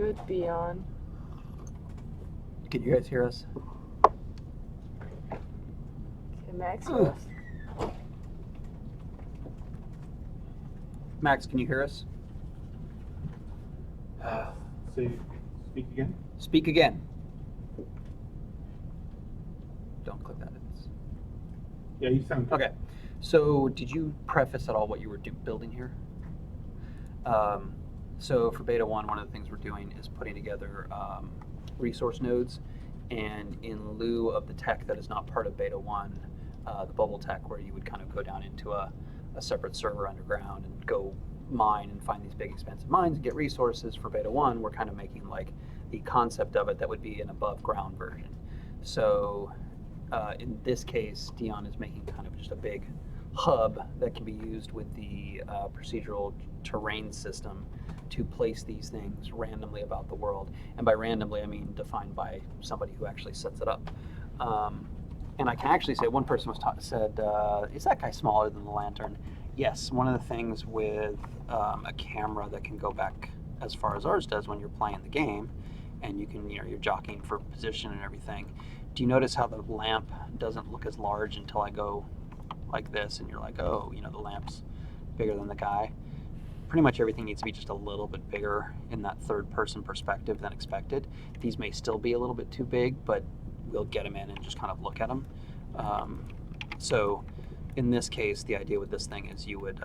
Should be on. Can you guys hear us? Can Max hear us? Max, can you hear us? Say, speak again? Speak again. Don't click that. Yeah, you sound good. Okay. So did you preface at all what you were building here? So for beta 1, one of the things we're doing is putting together resource nodes, and in lieu of the tech that is not part of beta 1, the bubble tech where you would kind of go down into a separate server underground and go mine and find these big expensive mines and get resources for beta 1, we're kind of making like the concept of it that would be an above ground version. So in this case, Dionne is making kind of just a big hub that can be used with the procedural terrain system to place these things randomly about the world. And by randomly, I mean defined by somebody who actually sets it up. And I can actually say, one person said, is that guy smaller than the lantern? Yes, one of the things with a camera that can go back as far as ours does when you're playing the game, and you can, you're jockeying for position and everything. Do you notice how the lamp doesn't look as large until I go like this, and you're like, oh, the lamp's bigger than the guy? Pretty much everything needs to be just a little bit bigger in that third-person perspective than expected. These may still be a little bit too big, but we'll get them in and just kind of look at them. So in this case, the idea with this thing is you would,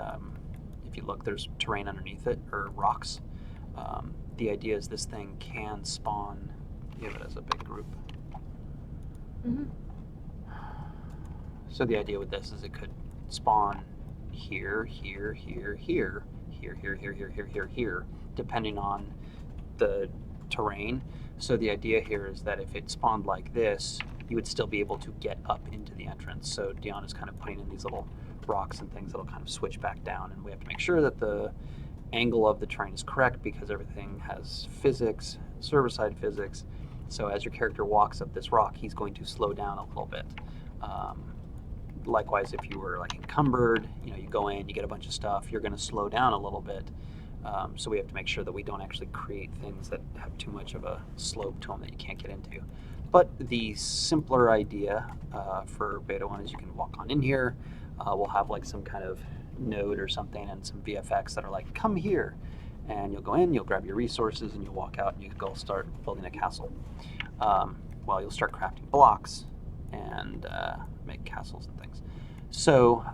if you look, there's terrain underneath it, or rocks. The idea is this thing can spawn, give it as a big group. Mm-hmm. So the idea with this is it could spawn here, here, here, here, here, here, here, here, here, here, here, depending on the terrain. So the idea here is that if it spawned like this, you would still be able to get up into the entrance. So Dionne is kind of putting in these little rocks and things that'll kind of switch back down, and we have to make sure that the angle of the terrain is correct because everything has physics, server-side physics. So as your character walks up this rock, he's going to slow down a little bit. Likewise, if you were like encumbered, you go in, you get a bunch of stuff, you're going to slow down a little bit. So we have to make sure that we don't actually create things that have too much of a slope to them that you can't get into. But the simpler idea for beta 1 is you can walk on in here. We'll have like some kind of node or something and some VFX that are like, come here. And you'll go in, you'll grab your resources, and you'll walk out and you can go start building a castle. Well, you'll start crafting blocks and make castles and things. So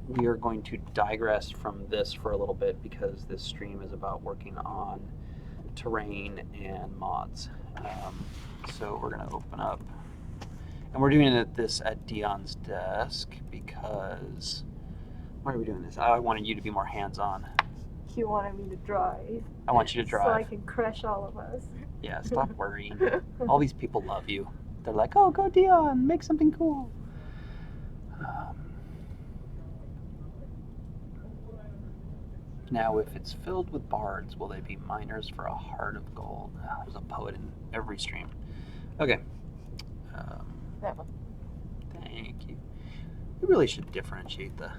we are going to digress from this for a little bit because this stream is about working on terrain and mods. So we're going to open up, and we're doing this at Dionne's desk because, why are we doing this? I wanted you to be more hands-on. You wanted me to drive. I want you to drive. So I can crush all of us. Yeah, stop worrying. All these people love you. They're like, oh, go Dionne, make something cool. Now, if it's filled with bards, will they be miners for a heart of gold? There's a poet in every stream. Okay. That one. Thank you. We really should differentiate the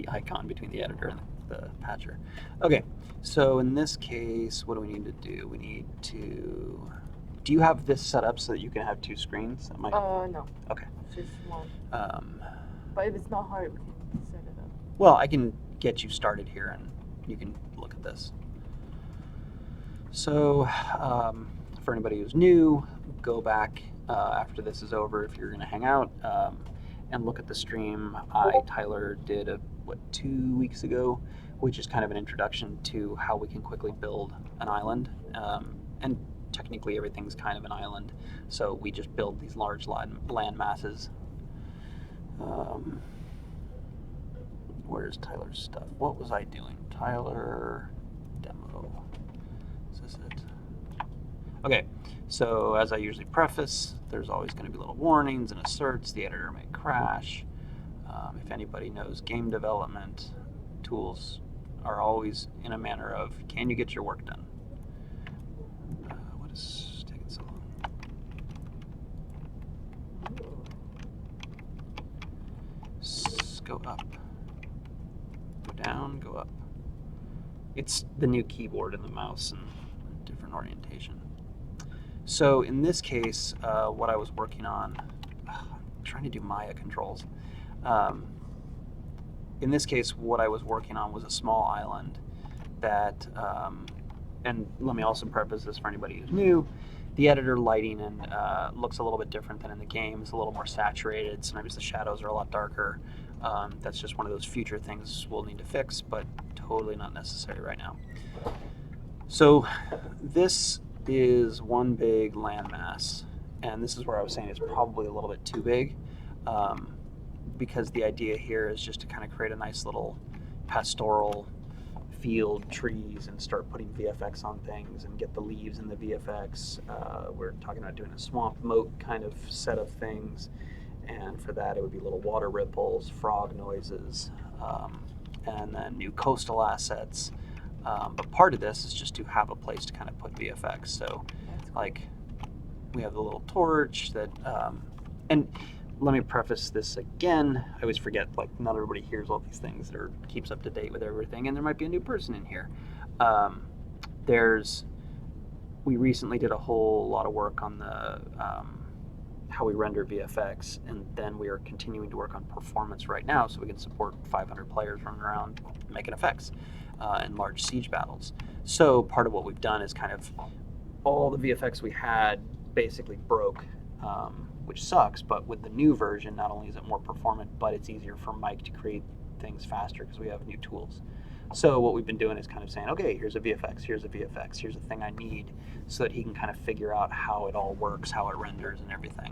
icon between the editor and the patcher. Okay, so in this case, what do we need to do? We need to... Do you have this set up so that you can have two screens? That might... No. Okay. Just one. But if it's not hard, we can set it up. Well, I can get you started here and you can look at this. So, for anybody who's new, go back after this is over if you're going to hang out and look at the stream Tyler did 2 weeks ago, which is kind of an introduction to how we can quickly build an island. And technically everything's kind of an island, so we just build these large land masses. Where's Tyler's stuff? What was I doing? Tyler demo. Is this it? Okay, so as I usually preface, there's always going to be little warnings and asserts. The editor may crash. If anybody knows game development, tools are always in a manner of, can you get your work done? What is taking so long? Go up. Go down, go up. It's the new keyboard and the mouse and different orientation. So in this case, what I was working on, I'm trying to do Maya controls. in this case, what I was working on was a small island that, and let me also preface this for anybody who's new, the editor lighting and looks a little bit different than in the game. It's a little more saturated. Sometimes the shadows are a lot darker. That's just one of those future things we'll need to fix, but totally not necessary right now. So this is one big landmass, and this is where I was saying it's probably a little bit too big, because the idea here is just to kind of create a nice little pastoral field, trees, and start putting VFX on things and get the leaves in the VFX. We're talking about doing a swamp moat kind of set of things, and for that it would be little water ripples, frog noises, and then new coastal assets. But part of this is just to have a place to kind of put VFX. So like we have the little torch that, and let me preface this again. I always forget, like, not everybody hears all these things or keeps up to date with everything, and there might be a new person in here. We recently did a whole lot of work on the how we render VFX, and then we are continuing to work on performance right now so we can support 500 players running around making effects in large siege battles. So part of what we've done is kind of all the VFX we had basically broke, which sucks, but with the new version, not only is it more performant, but it's easier for Mike to create things faster because we have new tools. So what we've been doing is kind of saying, okay, here's a VFX, here's a VFX, here's a thing I need, so that he can kind of figure out how it all works, how it renders and everything.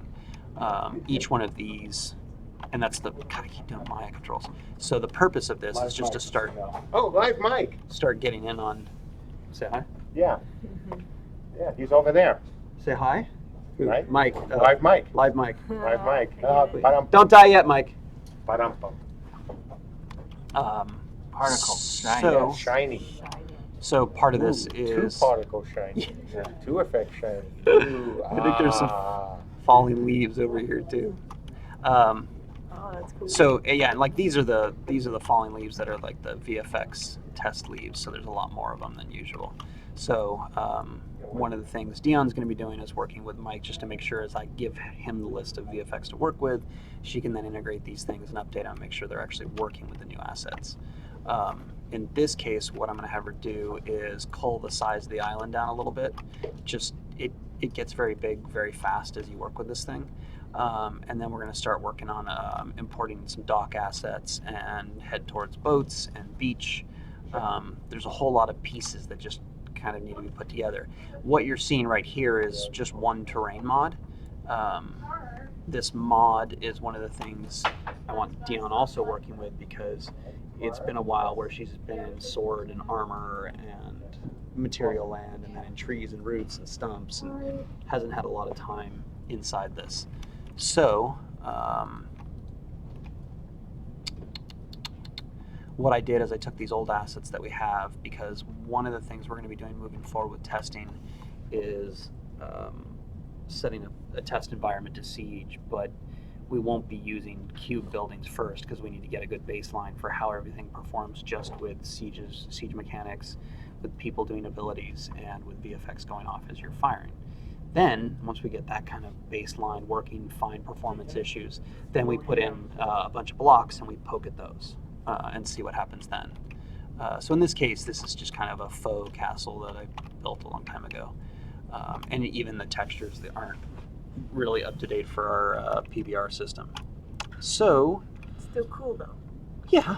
Each one of these, and that's the, God, I keep doing Maya controls. So the purpose of this is just to start. Oh, live Mike. Start getting in on, say hi? Yeah. Yeah, he's over there. Say hi? Right? Mike. Live Mike. Live Mike. Live Mike. Don't die yet, Mike. Particle. So, Shiny. so part of this Two is particle shiny. Yeah. Two effect shiny. Ooh, I think there's some falling leaves over here too. Oh, that's cool. So yeah, and like these are the falling leaves that are like the VFX test leaves. So there's a lot more of them than usual. So one of the things Dionne's going to be doing is working with Mike just to make sure as I give him the list of VFX to work with, she can then integrate these things and update them and make sure they're actually working with the new assets. In this case, what I'm going to have her do is cull the size of the island down a little bit. Just it gets very big very fast as you work with this thing. And then we're going to start working on importing some dock assets and head towards boats and beach. There's a whole lot of pieces that just kind of need to be put together. What you're seeing right here is just one terrain mod. This mod is one of the things I want Dionne also working with, because it's been a while where she's been in sword and armor and material land, and then in trees and roots and stumps, and hasn't had a lot of time inside this. So what I did is I took these old assets that we have, because one of the things we're going to be doing moving forward with testing is setting a test environment to siege, but we won't be using cube buildings first because we need to get a good baseline for how everything performs just with siege mechanics, with people doing abilities, and with VFX going off as you're firing. Then, once we get that kind of baseline working, fine performance issues, then we put in a bunch of blocks and we poke at those and see what happens then. So in this case, this is just kind of a faux castle that I built a long time ago. And even the textures that aren't really up to date for our PBR system. So, Still cool though. yeah,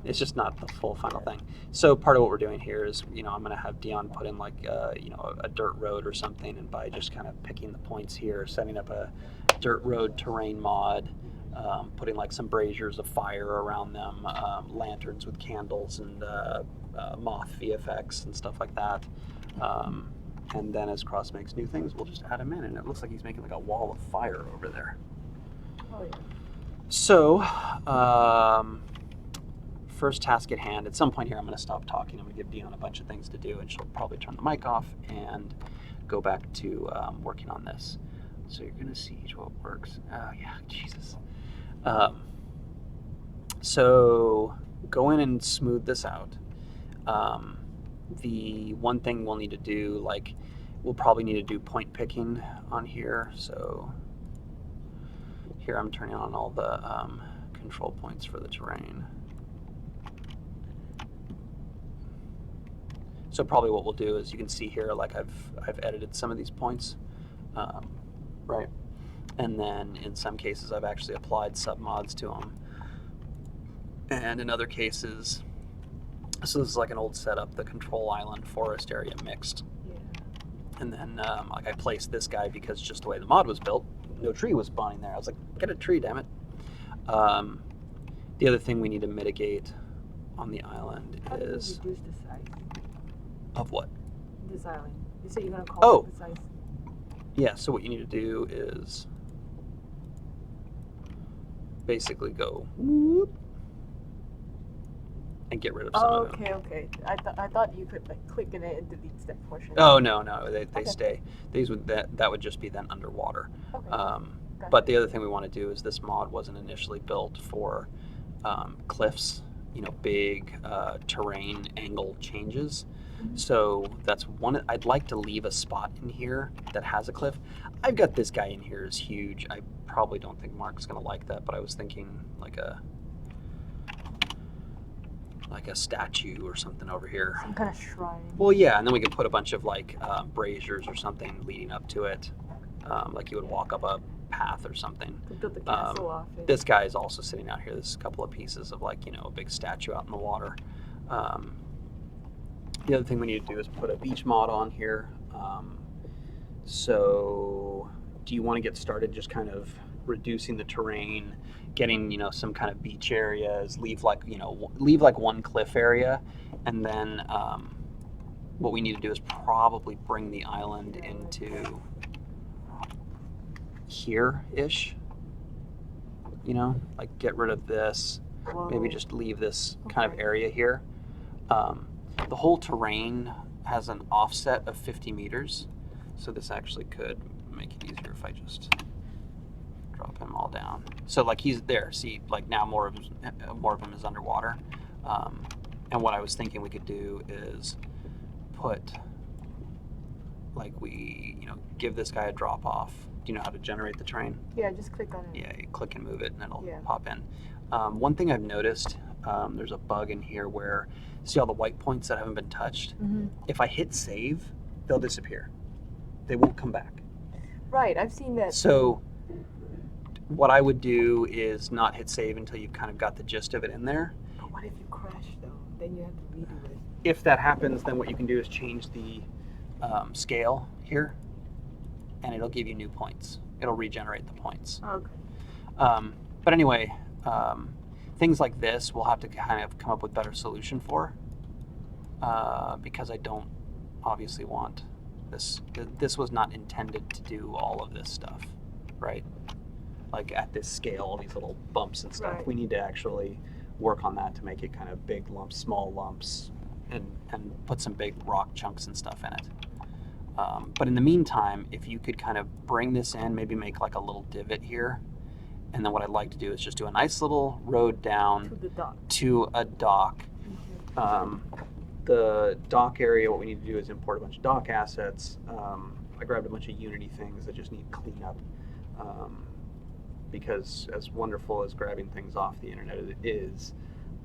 it's just not the full final thing. So part of what we're doing here is, I'm going to have Dionne put in like, a dirt road or something, and by just kind of picking the points here, setting up a dirt road terrain mod, putting like some braziers of fire around them, lanterns with candles, and moth VFX and stuff like that. And then as Cross makes new things, we'll just add them in, and it looks like he's making like a wall of fire over there. Oh yeah. So, first task at hand. At some point here, I'm going to stop talking. I'm going to give Dionne a bunch of things to do, and she'll probably turn the mic off and go back to working on this. So you're going to see what works. Oh yeah, Jesus. So go in and smooth this out. The one thing we'll need to do, like, we'll probably need to do point picking on here. So here I'm turning on all the control points for the terrain. So probably what we'll do is you can see here, like I've edited some of these points, right? And then in some cases I've actually applied submods to them. And in other cases, so this is like an old setup, the control island forest area mixed. Yeah. And then like I placed this guy because just the way the mod was built, no tree was spawning there. I was like, get a tree, damn it. The other thing we need to mitigate on the island How do you is... reduce the size? Of what? This island. You said you're gonna call Oh. it the size. Yeah, so what you need to do is basically go whoop, and get rid of some of them. Okay. I thought you could like click in it and delete that portion. Oh, no, they Okay. stay. These would that would just be then underwater. Okay. But Gotcha. the other thing we want to do is this mod wasn't initially built for cliffs, you know, big terrain angle changes. So that's one. I'd like to leave a spot in here that has a cliff. I've got this guy in here is huge. I probably don't think Mark's gonna like that, but I was thinking like a statue or something over here. Some kind of shrine. Well, yeah, and then we could put a bunch of like braziers or something leading up to it, like you would walk up a path or something. To build the castle off it. This guy is also sitting out here. There's a couple of pieces of like, you know, a big statue out in the water. The other thing we need to do is put a beach mod on here. So do you want to get started just kind of reducing the terrain, getting, you know, some kind of beach areas, leave like one cliff area, and then what we need to do is probably bring the island into here-ish, you know, like get rid of this, maybe Whoa. just leave this kind of Okay. area here. The whole terrain has an offset of 50 meters, so this actually could make it easier if I just drop him all down. So like he's there, see, like now more of him is underwater. And what I was thinking we could do is put, like give this guy a drop off. Do you know how to generate the terrain? Yeah, just click on it. Yeah, you click and move it and it'll Yeah. pop in. One thing I've noticed, there's a bug in here where, see all the white points that haven't been touched? Mm-hmm. If I hit save, they'll disappear. They won't come back. Right, I've seen that. So what I would do is not hit save until you've kind of got the gist of it in there. But what if you crash though? Then you have to redo it. If that happens, then what you can do is change the scale here, and it'll give you new points. It'll regenerate the points. Okay. But anyway, things like this we'll have to kind of come up with better solution for, because I don't obviously want this. This was not intended to do all of this stuff, right? Like at this scale, all these little bumps and stuff. Right. We need to actually work on that to make it kind of big lumps, small lumps, and put some big rock chunks and stuff in it. But in the meantime, if you could kind of bring this in, maybe make like a little divot here, and then what I'd like to do is just do a nice little road down To the dock. to a dock. The dock area, what we need to do is import a bunch of dock assets. I grabbed a bunch of Unity things that just need cleanup, because as wonderful as grabbing things off the internet is,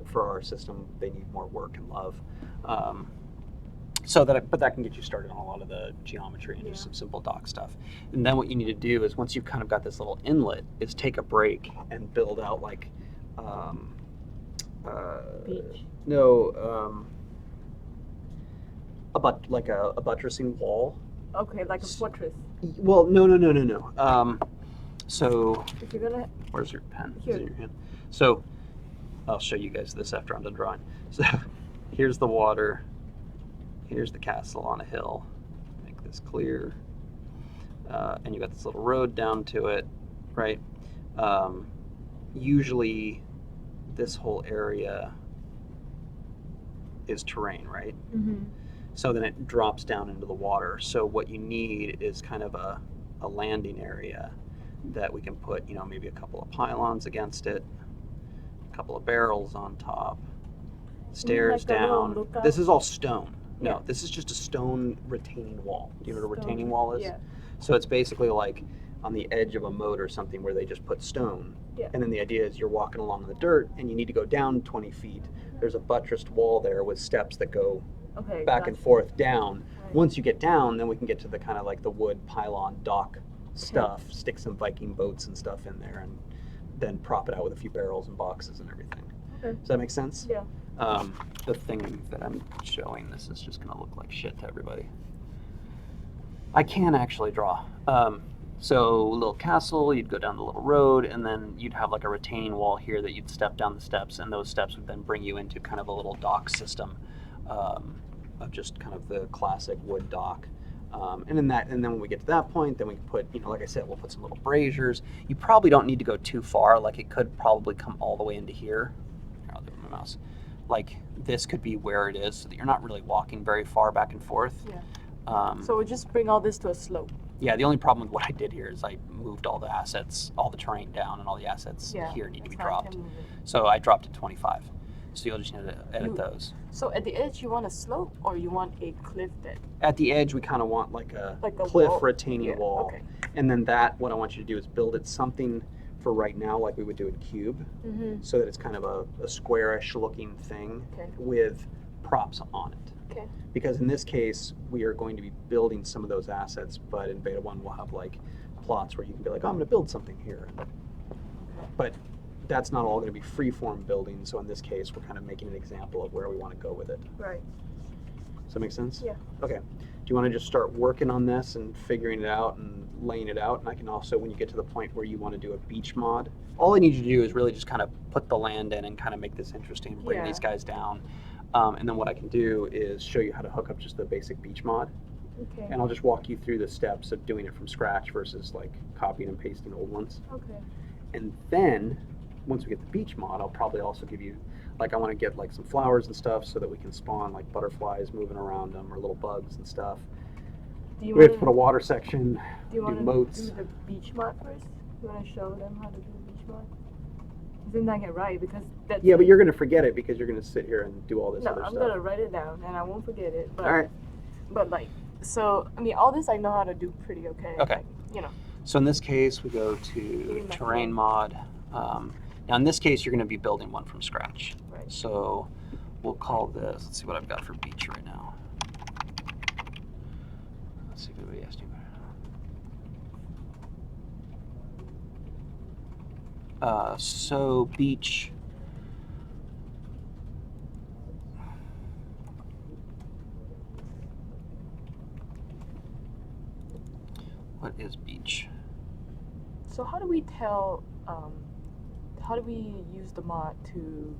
for our system, they need more work and love. But that can get you started on a lot of the geometry and just some simple dock stuff. And then what you need to do is, once you've kind of got this little inlet, is take a break and build out like Beach. no, like a buttressing wall. Okay, like a fortress. Well, no. So If you're gonna where's your pen? Is Here. it in your hand? So I'll show you guys this after I'm done drawing. So here's the water. Here's the castle on a hill. Make this clear. And you got this little road down to it, right? Usually this whole area is terrain, right? Mm-hmm. So then it drops down into the water. So what you need is kind of a landing area that we can put, maybe a couple of pylons against it, a couple of barrels on top, stairs like a little down. lookout? This is all stone. No, Yeah. this is just a stone retaining wall. Do you know what a retaining Stone. wall is? Yeah. So it's basically like on the edge of a moat or something where they just put stone. Yeah. And then the idea is you're walking along in the dirt and you need to go down 20 feet. There's a buttressed wall there with steps that go Okay. back and forth down. Right. Once you get down, then we can get to the kind of like the wood pylon dock stuff, stick some Viking boats and stuff in there, and then prop it out with a few barrels and boxes and everything. Okay. Does that make sense? Yeah. The thing that I'm showing, this is just going to look like shit to everybody. I can actually draw. So a little castle, you'd go down the little road, and then you'd have like a retaining wall here that you'd step down the steps, and those steps would then bring you into kind of a little dock system of just kind of the classic wood dock. And then when we get to that point, then we can put, like I said, we'll put some little braziers. You probably don't need to go too far. Like it could probably come all the way into here. Here, I'll give my mouse. Like this could be where it is, so that you're not really walking very far back and forth. Yeah. So we'll just bring all this to a slope. Yeah, the only problem with what I did here is I moved all the assets, all the terrain down, and all the assets here need to be dropped. So I dropped it 25. So you'll just need to edit those. So at the edge, you want a slope, or you want a cliff then? At the edge, we kind of want like a cliff wall. Retaining wall. Okay. And then what I want you to do is build it something for right now, like we would do in Cube, so that it's kind of a squarish looking thing with props on it. Okay. Because in this case, we are going to be building some of those assets, but in Beta 1, we'll have like plots where you can be like, oh, I'm going to build something here. But that's not all going to be free-form building, so in this case, we're kind of making an example of where we want to go with it. Right. Does that make sense? Yeah. Okay. Do you want to just start working on this and figuring it out and laying it out? And I can also, when you get to the point where you want to do a beach mod, all I need you to do is really just kind of put the land in and kind of make this interesting, bring these guys down. And then what I can do is show you how to hook up just the basic beach mod. Okay. And I'll just walk you through the steps of doing it from scratch versus like copying and pasting old ones. Okay. And then, once we get the beach mod, I'll probably also give you, like I want to get like some flowers and stuff so that we can spawn like butterflies moving around them or little bugs and stuff. We have to put a water section, do moats. Do the beach mod first? You want to show them how to do the beach mod? Didn't I get right? Because that's but you're going to forget it because you're going to sit here and do all this other stuff. No, I'm going to write it down and I won't forget it. But, all right. But like, so, I mean, all this I know how to do pretty okay. Okay. Like, So in this case, we go to terrain mod. Now in this case, you're going to be building one from scratch. Right. So we'll call this, let's see what I've got for beach right now. Let's see if anybody asked you. So beach. What is beach? So how do we tell, how do we use the mod to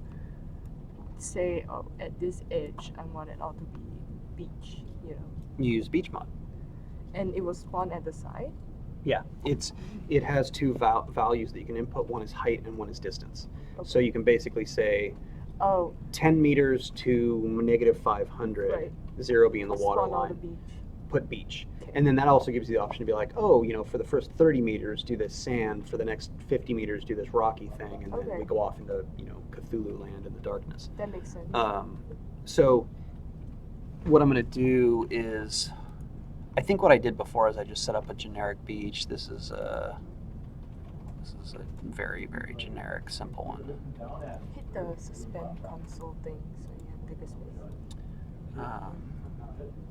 say, oh, at this edge, I want it all to be beach, You use beach mod. And it will spawn at the side? Yeah, it has two values that you can input. One is height and one is distance. Okay. So you can basically say 10 meters to negative 500, 0 being the water line, put beach. Okay. And then that also gives you the option to be like, oh, for the first 30 meters, do this sand. For the next 50 meters, do this rocky thing. And then we go off into, Cthulhu land in the darkness. That makes sense. So what I'm going to do is, I think what I did before is I just set up a generic beach. This is a very, very generic, simple one. Hit the suspend console thing so you have bigger space.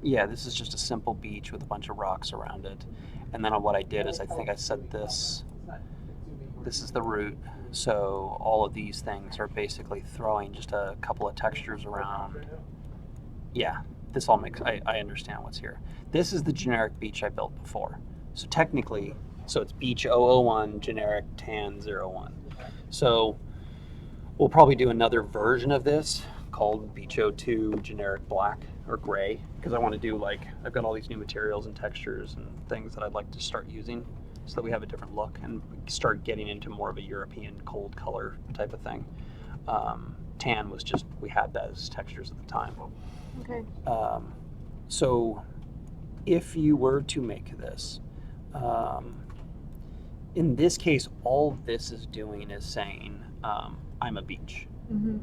Yeah, this is just a simple beach with a bunch of rocks around it. And then what I did is I think I set this is the root. So all of these things are basically throwing just a couple of textures around. Yeah, this all makes, I understand what's here. This is the generic beach I built before. So technically, it's beach 001, generic tan 01. So we'll probably do another version of this called beach 02 generic black or gray, because I want to do I've got all these new materials and textures and things that I'd like to start using so that we have a different look and start getting into more of a European cold color type of thing. Tan was just, we had those textures at the time. Okay. So if you were to make this, in this case, all this is doing is saying, I'm a beach. Mm-hmm.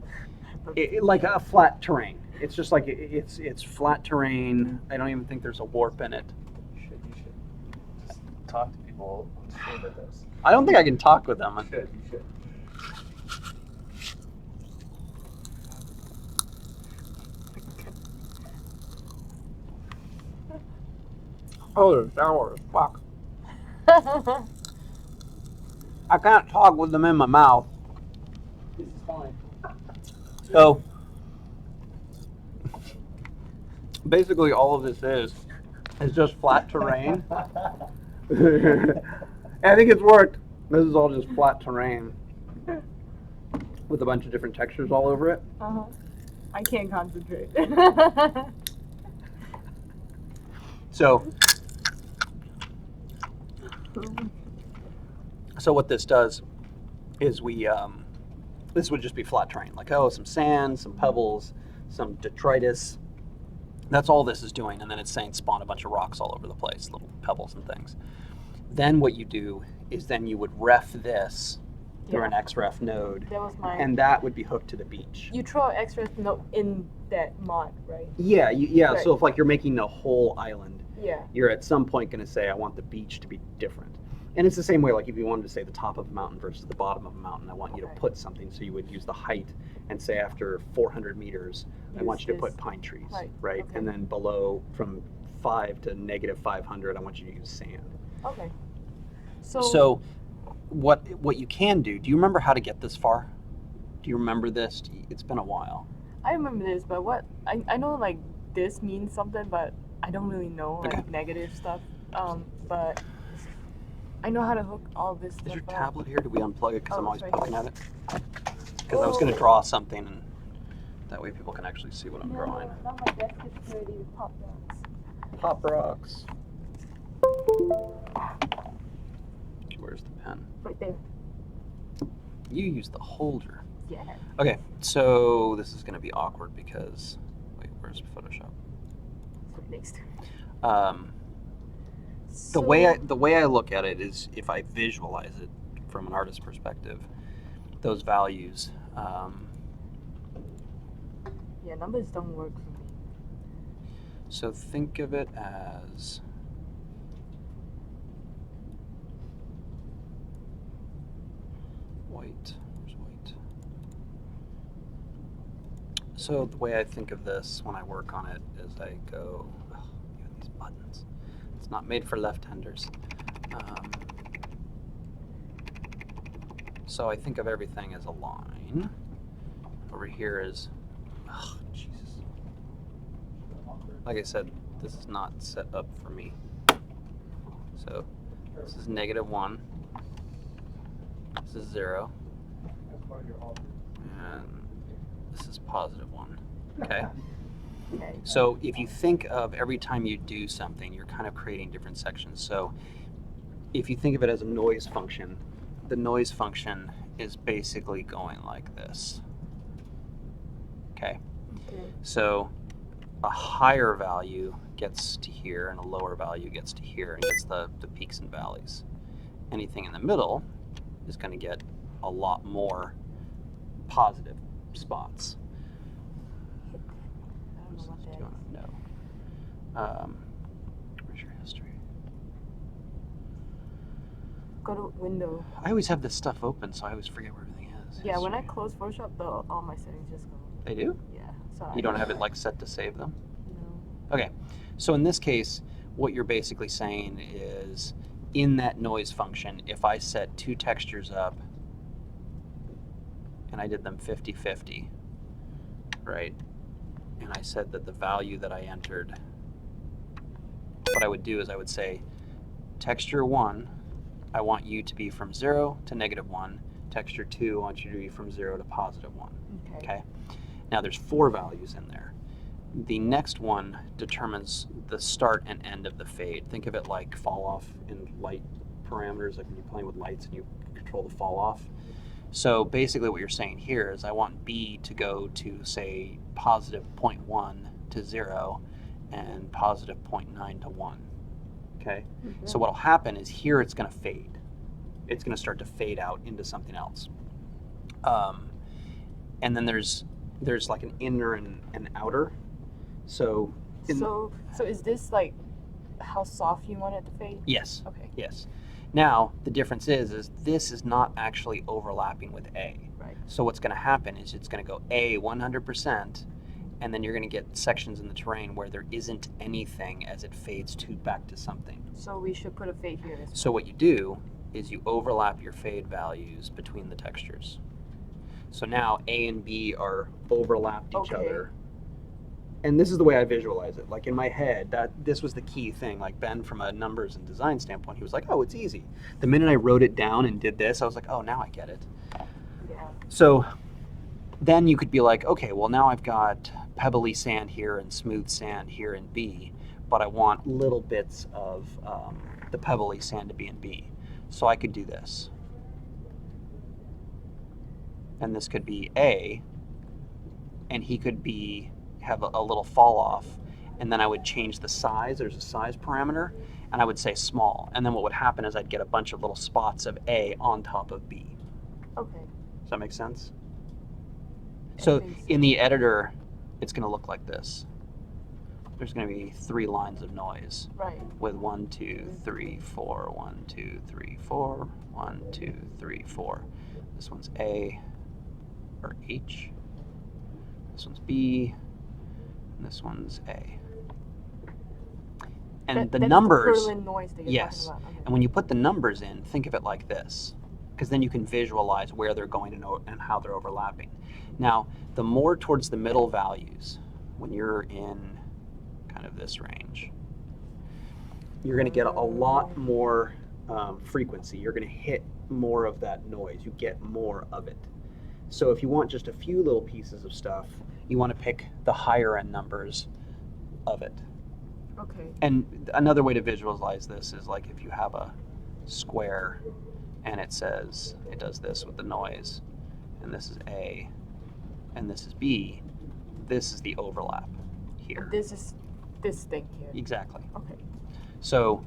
Like a flat terrain. It's just like, it's flat terrain. I don't even think there's a warp in it. You should just talk to people. people on stream with us. I don't think I can talk with them. You should. You should. Oh, they're sour as fuck. I can't talk with them in my mouth. This is fine. So, basically all of this is just flat terrain. I think it's worked. This is all just flat terrain with a bunch of different textures all over it. I can't concentrate. So what this does is this would just be flat terrain, like some sand, some pebbles, some detritus. That's all this is doing, and then it's saying spawn a bunch of rocks all over the place, little pebbles and things. Then what you do is then you would ref this through an XREF node, That was my. and that would be hooked to the beach. You throw XREF node in that mod, right? Yeah, yeah. Right. So if like you're making a whole island, Yeah. you're at some point going to say, I want the beach to be different. And it's the same way, like if you wanted to say the top of a mountain versus the bottom of a mountain, I want you to Okay. put something. So you would use the height and say after 400 meters, I want you to put pine trees, right? Okay. And then below from 5 to negative 500, I want you to use sand. Okay. So what you can do you remember how to get this far? Do you remember this? It's been a while. I remember this, but what I know like this means something, but I don't really know like Okay. negative stuff. But I know how to hook all this stuff Is your up. tablet here? Do we unplug it? Because I'm Oh, always it's right poking here. at it. Because I was going to draw something, and that way people can actually see what I'm drawing. Not my desk is dirty with pop rocks. Pop rocks. Where's the pen? Right there. You use the holder. Yeah. Okay, so this is going to be awkward because, wait, where's Photoshop? It's right next to it. The way I look at it is if I visualize it from an artist's perspective, those values. Yeah, numbers don't work for me. So think of it as white. Where's white? So the way I think of this when I work on it is I go, these buttons. It's not made for left-handers. So I think of everything as a line. Over here is, Jesus. Like I said, this is not set up for me. So this is -1. This is 0. And this is +1. Okay? Okay. So if you think of every time you do something, you're kind of creating different sections. So if you think of it as a noise function, the noise function is basically going like this. Okay? Okay. So a higher value gets to here and a lower value gets to here and gets the peaks and valleys. Anything in the middle is going to get a lot more positive spots. I don't know what Do that you is. want to know? Where's your history? Go to window. I always have this stuff open, so I always forget where everything is. Yeah, when I History. close Photoshop, all my settings just go. They do? Yeah. So You don't have it like set to save them? No. Okay, so in this case, what you're basically saying is in that noise function, if I set 2 textures up and I did them 50-50, right? And I said that the value that I entered, what I would do is I would say texture 1, I want you to be from 0 to -1. Texture 2, I want you to be from 0 to +1. Okay. Now there's 4 values in there. The next one determines the start and end of the fade. Think of it like fall off in light parameters, like when you're playing with lights and you control the fall off. So basically what you're saying here is I want B to go to say +0.1 to 0 and +0.9 to 1. Okay? So what'll happen is here it's going to fade. It's going to start to fade out into something else. And then there's like an inner and an outer. So So is this like how soft you want it to fade? yes, Okay. yes. Now, the difference is this is not actually overlapping with A. Right. So what's going to happen is it's going to go A 100%, and then you're going to get sections in the terrain where there isn't anything as it fades back to something. So we should put a fade here as well. So what you do is you overlap your fade values between the textures. So now A and B are overlapped each Okay. other. And this is the way I visualize it. Like in my head, this was the key thing. Like Ben, from a numbers and design standpoint, he was like, oh, it's easy. The minute I wrote it down and did this, I was like, oh, now I get it. Yeah. So then you could be like, okay, well, now I've got pebbly sand here and smooth sand here in B, but I want little bits of the pebbly sand to be in B. So I could do this. And this could be A, and he could have a little fall off, and then I would change the size. There's a size parameter, and I would say small. And then what would happen is I'd get a bunch of little spots of A on top of B. Okay. Does that make sense? So think so. in the editor, it's going to look like this. There's going to be 3 lines of noise Right. with 1, 2, 3, 4, 1, 2, 3, 4, 1, 2, 3, 4. This one's A or H. This one's B. And this one's A. And the That's numbers, the Perlin noise that you're yes. talking about. Okay. And when you put the numbers in, think of it like this, because then you can visualize where they're going and how they're overlapping. Now, the more towards the middle values, when you're in kind of this range, you're going to get a lot more frequency. You're going to hit more of that noise. You get more of it. So if you want just a few little pieces of stuff, you want to pick the higher end numbers of it. Okay. And another way to visualize this is like if you have a square and it says, it does this with the noise, and this is A, and this is B, this is the overlap here. This is this thing here. Exactly. Okay. So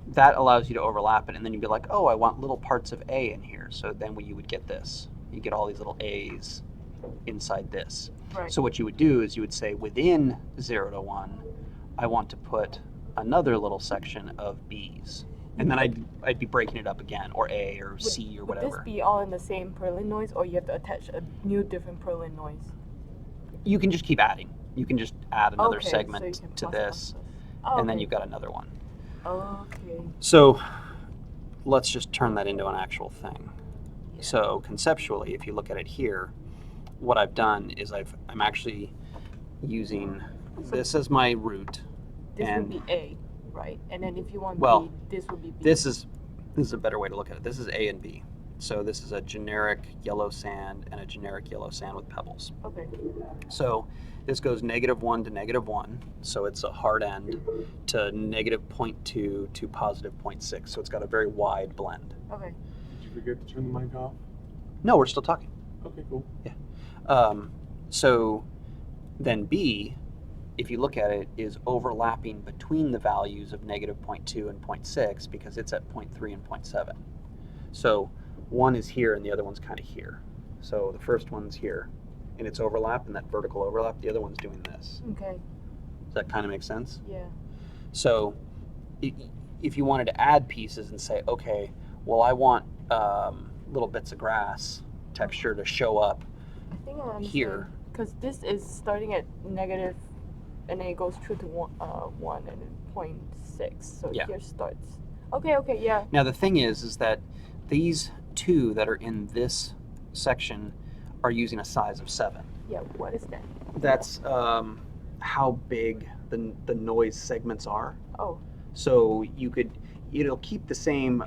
that allows you to overlap it, and then you'd be like, oh, I want little parts of A in here. So then you would get this. You get all these little A's inside this. Right. So what you would do is you would say within 0 to 1, I want to put another little section of B's. And then I'd be breaking it up again, or A or C or whatever. Would this be all in the same Perlin noise, or you have to attach a new different Perlin noise? You can just keep adding. You can just add another Okay, so segment you can to plus this, Oh, and then okay. you've got another one. Okay. So let's just turn that into an actual thing. Yeah. So conceptually, if you look at it here, what I've done is I'm actually using this as my root. This and would be A, right? And then if you want Well, B, this would be B. This is a better way to look at it. This is A and B. So this is a generic yellow sand and a generic yellow sand with pebbles. Okay. So this goes -1 to -1. So it's a hard end to -0.2 to +0.6. So it's got a very wide blend. Okay. Did you forget to turn the mic off? No, we're still talking. Okay, cool. So then B, if you look at it, is overlapping between the values of -0.2 and 0.6 because it's at 0.3 and 0.7. So one is here and the other one's kind of here. So the first one's here and it's overlap, and that vertical overlap, the other one's doing this. Okay. Does that kind of make sense? Yeah. So if you wanted to add pieces and say, okay, well, I want little bits of grass texture to show up I think I understand. here. Because this is starting at negative, and then it goes through to 1 and then 0.6. So Yeah. here starts. Okay. Okay. Yeah. Now the thing is that these two that are in this section are using a size of 7. Yeah. What is that? That's how big the noise segments are. Oh. So it'll keep the same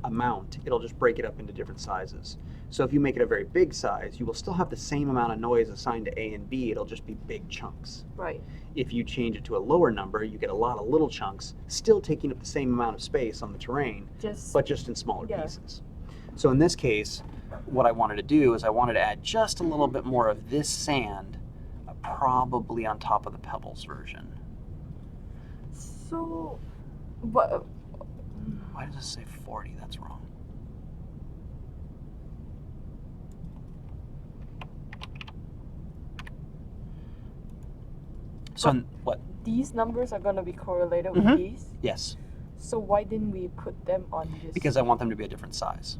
amount. It'll just break it up into different sizes. So if you make it a very big size, you will still have the same amount of noise assigned to A and B. It'll just be big chunks. Right. If you change it to a lower number, you get a lot of little chunks, still taking up the same amount of space on the terrain, but just in smaller Yeah. pieces. So in this case, what I wanted to do is I wanted to add just a little bit more of this sand, probably on top of the pebbles version. So, what? Why does it say 40? That's wrong. So what? These numbers are gonna be correlated Mhm. with these. Yes. So why didn't we put them on this? Because I want them to be a different size.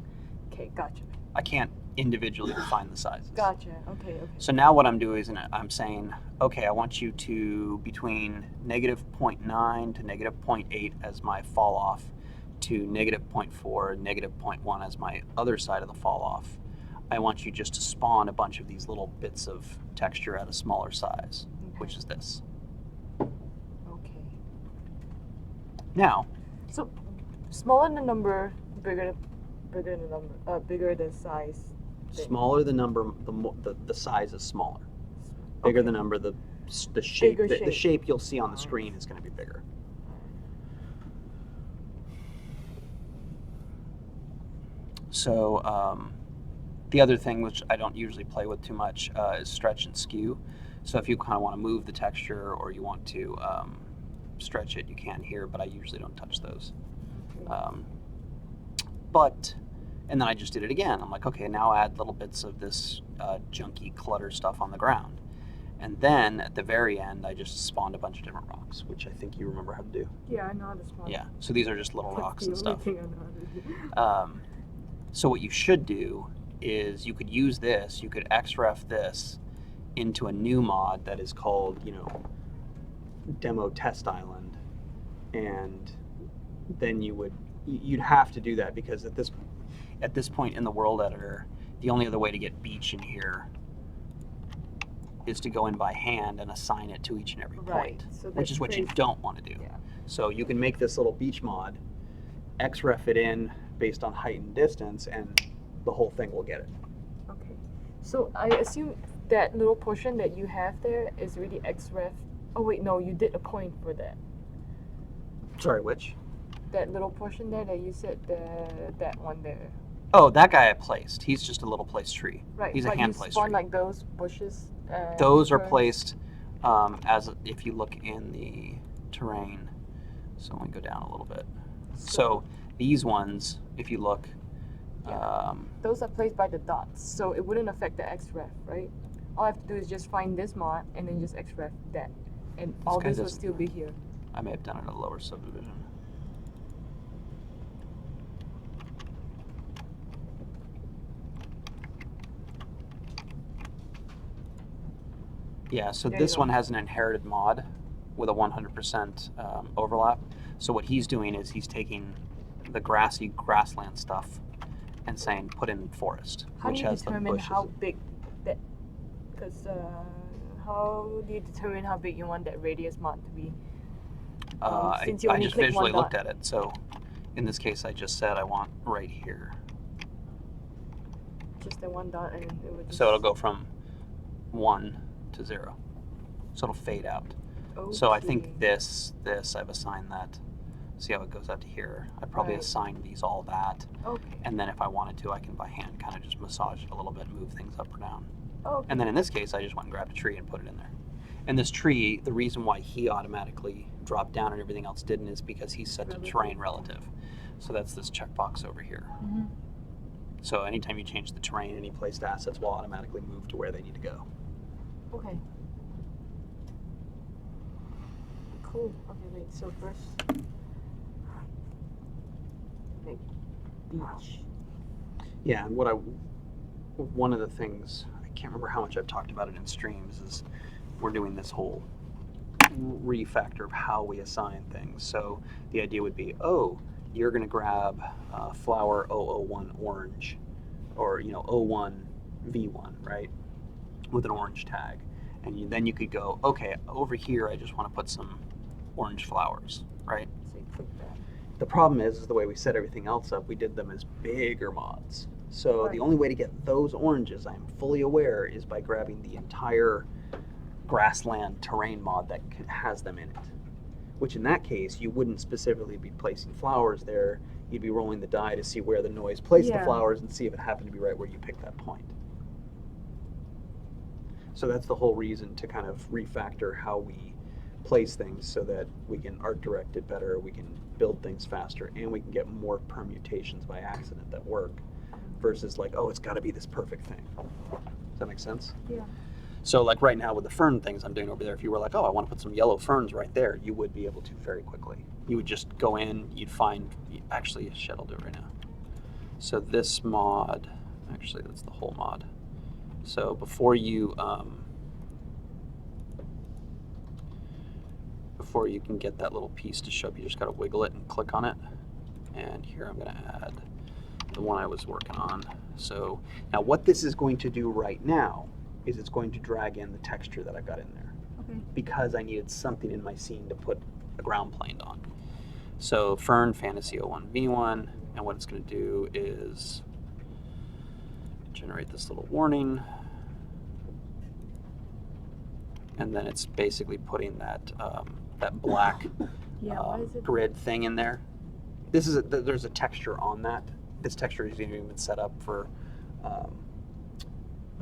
Okay, gotcha. I can't individually define the sizes. Gotcha. Okay. So now what I'm doing is I'm saying, okay, I want you to between negative 0.9 to negative 0.8 as my fall off, to negative 0.4, negative 0.1 as my other side of the fall off. I want you just to spawn a bunch of these little bits of texture at a smaller size, which is this. Okay. Now, So smaller the number, bigger the number, bigger the size. smaller the number, the size is smaller. Bigger the number, the shape, Bigger the shape. shape you'll see on the screen is going to be bigger. So the other thing, which I don't usually play with too much, is stretch and skew. So if you kind of want to move the texture or you want to stretch it, you can here, but I usually don't touch those. And then I just did it again. I'm like, okay, now add little bits of this junky clutter stuff on the ground. And then at the very end, I just spawned a bunch of different rocks, which I think you remember how to do. Yeah, I know how to spawn. Yeah, so these are just little That's rocks the and only stuff. thing I know how to do. So what you should do is you could use this, you could xref this into a new mod that is called, Demo Test Island. And then you'd have to do that because at this point in the world editor, the only other way to get beach in here is to go in by hand and assign it to each and every Right. point, So which is what you don't want to do. Yeah. So you can make this little beach mod, xref it in based on height and distance, and the whole thing will get it. Okay. So I assume that little portion that you have there is really xref. Oh wait, no, you did a point for that. Sorry, which? That little portion there that you said that one there. Oh, that guy I placed. He's just a little placed tree. Right. He's a but hand you placed spawn tree. like those bushes. Those are ferns? placed if you look in the terrain. So let me go down a little bit. So these ones, if you look, those are placed by the dots, so it wouldn't affect the xref, right? All I have to do is just find this mod and then just xref that, and all guy this will doesn't- still be here. I may have done it in a lower subdivision. Yeah, so There you this go. one has an inherited mod with a 100% overlap. So what he's doing is he's taking the grassy grassland stuff and saying put in forest, How which do you has the determine bushes. how big that? Because how do you determine how big you want that radius mod to be? Since you I only just click visually one looked dot. at it. So in this case, I just said I want right here. Just the one dot, and it would. Just... So it'll go from 1 to 0. So it'll fade out. So I think this I've assigned that. See how it goes out to here. I probably Right. assigned these all that. Okay. And then if I wanted to, I can by hand kind of just massage it a little bit, move things up or down. Okay. And then in this case, I just went and grabbed a tree and put it in there. And this tree, the reason why he automatically dropped down and everything else didn't is because he's set to Relative. terrain relative. So that's this checkbox over here. Mm-hmm. So anytime you change the terrain, any placed assets will automatically move to where they need to go. Okay. Cool. Okay, wait. So first, make beach. Yeah, and one of the things, I can't remember how much I've talked about it in streams, is we're doing this whole refactor of how we assign things. So the idea would be, oh, you're going to grab flower 001 orange, or 01 V1, right, with an orange tag. And then you could go, okay, over here I just want to put some orange flowers, right? So you click that. The problem is the way we set everything else up, we did them as bigger mods. So Right. the only way to get those oranges, I'm fully aware, is by grabbing the entire grassland terrain mod that has them in it. Which in that case, you wouldn't specifically be placing flowers there. You'd be rolling the die to see where the noise placed the Yeah. flowers and see if it happened to be right where you picked that point. So that's the whole reason to kind of refactor how we place things so that we can art direct it better, we can build things faster, and we can get more permutations by accident that work versus like, oh, it's got to be this perfect thing. Does that make sense? Yeah. So like right now with the fern things I'm doing over there, if you were like, oh, I want to put some yellow ferns right there, you would be able to very quickly. you would just go in, you'd find, actually, shit, I'll do it right now. So this mod, actually that's the whole mod. So before you can get that little piece to show up, you just gotta wiggle it and click on it. And here I'm gonna add the one I was working on. So now what this is going to do right now is it's going to drag in the texture that I've got in there. Okay. Because I needed something in my scene to put a ground plane on. So Fern Fantasy 01 V1, and what it's going to do is generate this little warning, and then it's basically putting that that black Yeah, why is it? grid thing in there. This is there's a texture on that. This texture isn't even set up for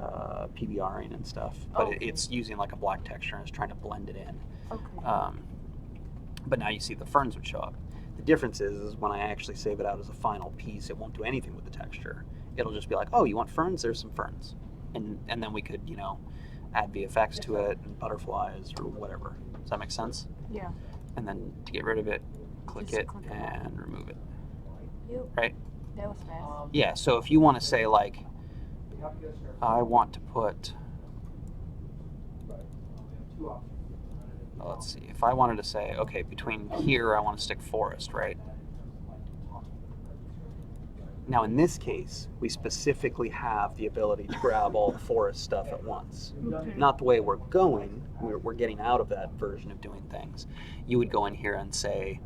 PBRing and stuff, but Okay. it's using like a black texture and it's trying to blend it in. Okay. But now you see the ferns would show up. The difference is when I actually save it out as a final piece, it won't do anything with the texture. It'll just be like, oh, you want ferns? There's some ferns. And then we could, you know, add VFX to it and butterflies or whatever. Does that make sense? Yeah. And then to get rid of it, click Just it click it. and remove it. Yep. Right? That was fast. Yeah, so if you want to say like, I want to put, let's see, if I wanted to say, okay, between here I want to stick forest, right? Now in this case, we specifically have the ability to grab all the forest stuff at once. Okay. Not the way we're going, we're getting out of that version of doing things. You would go in here and say,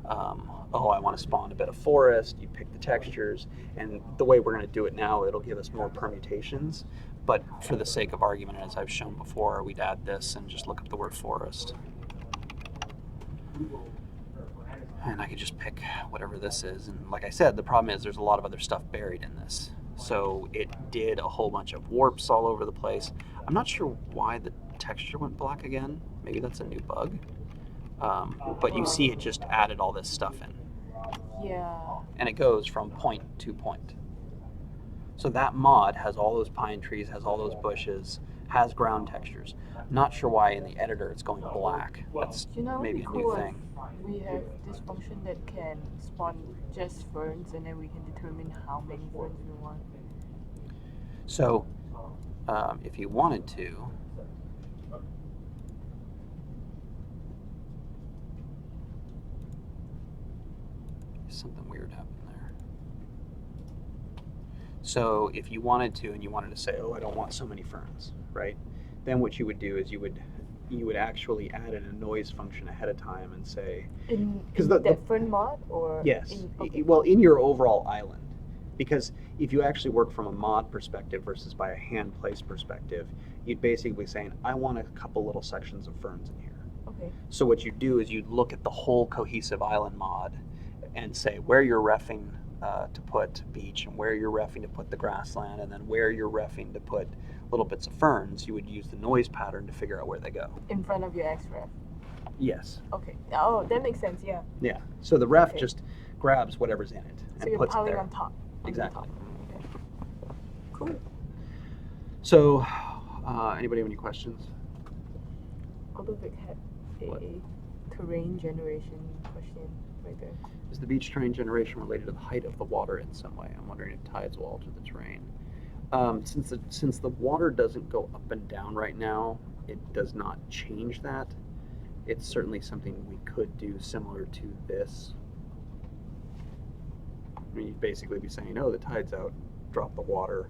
oh, I want to spawn a bit of forest, you pick the textures, and the way we're going to do it now, it'll give us more permutations, but for the sake of argument, as I've shown before, we'd add this and just look up the word forest. And I could just pick whatever this is, and like I said, the problem is there's a lot of other stuff buried in this. So it did a whole bunch of warps all over the place. I'm not sure why the texture went black again. Maybe that's a new bug. But you see it just added all this stuff in. Yeah. And it goes from point to point. So that mod has all those pine trees, has all those bushes, has ground textures. Not sure why in the editor it's going black. That's You know, maybe it'd a be new cool thing. if we have this function that can spawn just ferns, and then we can determine how many ferns we want. So if you wanted to, something weird happened there. So if you wanted to, and you wanted to say, oh, I don't want so many ferns, right? Then what you would do is you would actually add in a noise function ahead of time and say, In 'Cause that the- fern mod, or yes, okay. well, in your overall island. Because if you actually work from a mod perspective versus by a hand placed perspective, you'd basically be saying, I want a couple little sections of ferns in here. Okay. So what you do is you'd look at the whole cohesive island mod and say where you're reffing to put beach and where you're reffing to put the grassland and then where you're reffing to put little bits of ferns. You would use the noise pattern to figure out where they go. In front of your XREF. Yes. Okay. Oh, that makes sense. Yeah. Yeah. So the ref Okay. just grabs whatever's in it So and you're puts it piling there. on top. On the Exactly. top. Okay. Cool. So anybody have any questions? Although Vic had What? a terrain generation question right there. Is the beach terrain generation related to the height of the water in some way? I'm wondering if tides will alter the terrain. Since the water doesn't go up and down right now, it does not change that. It's certainly something we could do similar to this. I mean, you'd basically be saying, oh, the tide's out, drop the water.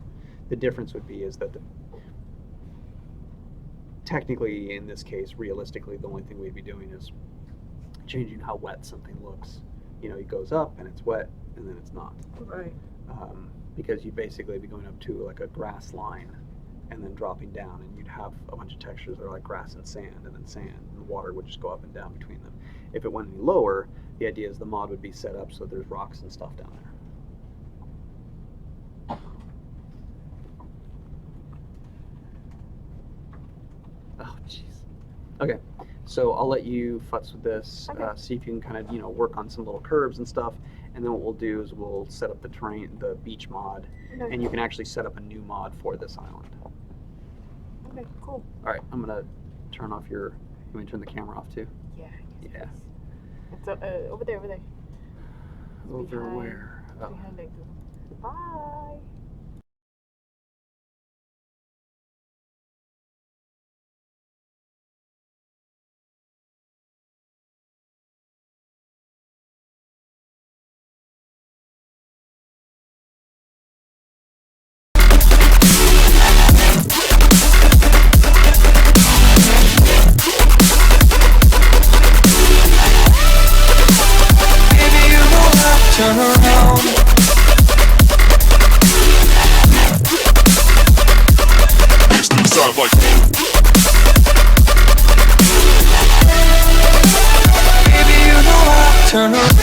The difference would be is that technically, in this case, realistically, the only thing we'd be doing is changing how wet something looks. You know, it goes up and it's wet and then it's not. Right. Because you'd basically be going up to like a grass line and then dropping down, and you'd have a bunch of textures that are like grass and then sand, and the water would just go up and down between them. If it went any lower, the idea is the mod would be set up so there's rocks and stuff down there. Oh, jeez. Okay, so I'll let you futz with this, Okay. see if you can kind of, work on some little curves and stuff, and then what we'll do is we'll set up the beach mod, Okay. and you can actually set up a new mod for this island. Okay. Cool. All right, I'm gonna turn off you want me to turn the camera off too? Yeah. Yeah. It's over there, over there. Over behind- where? Oh. Behind that girl. Bye. Turn around. Sound like baby, you know I turn around.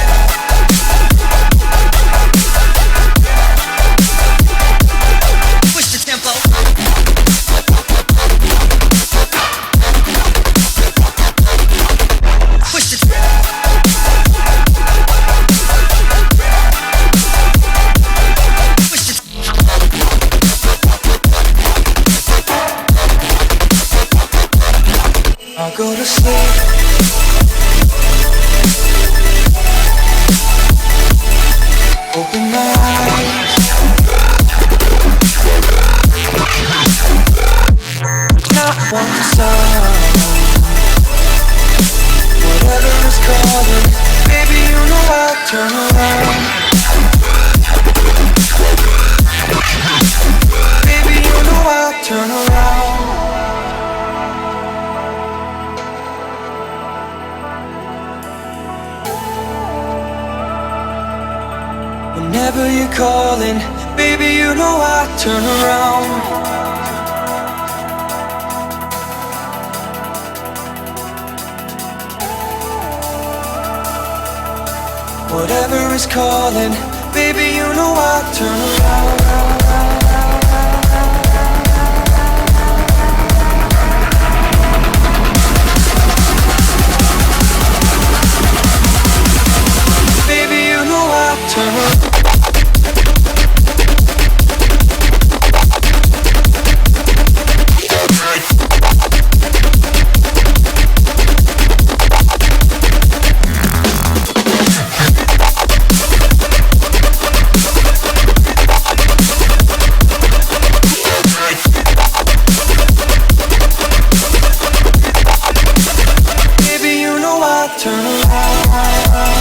Push the tempo. Push the I'll go to sleep. Open my eyes. Not one sound. Whatever is calling, baby, you know I'll turn around. Baby, you know I'll turn around. Whenever you're calling, baby, you know I turn around. Whatever is calling, baby, you know I turn around. Baby, you know I turn around. Baby, you know I turn around.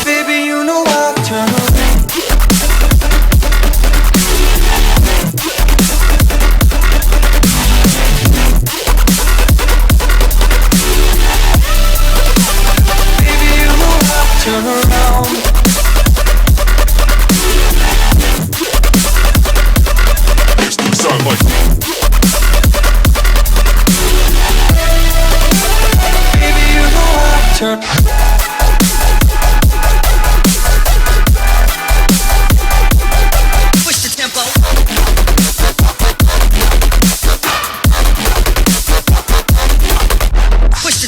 Baby, you know I turn around. Baby, you know I turn around. Sound like baby, you know I turn. Push the tempo. Push the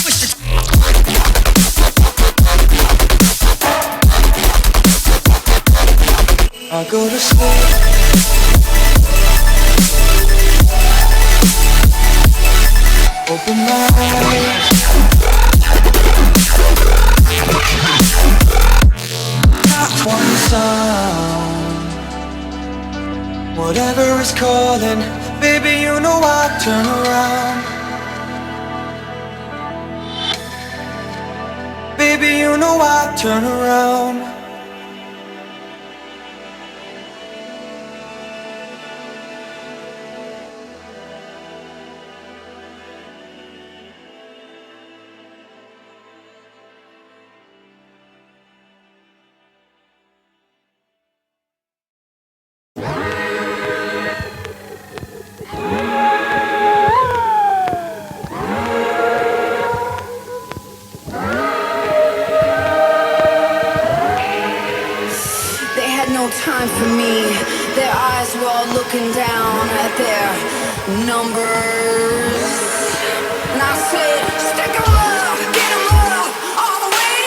push the I'll go to sleep. Open my eyes. Not one sound. Whatever is calling, baby, you know I'll turn around. Baby, you know I'll turn around. Time for me. Their eyes were all looking down at their numbers. And I said, stick 'em up, get 'em up, all the way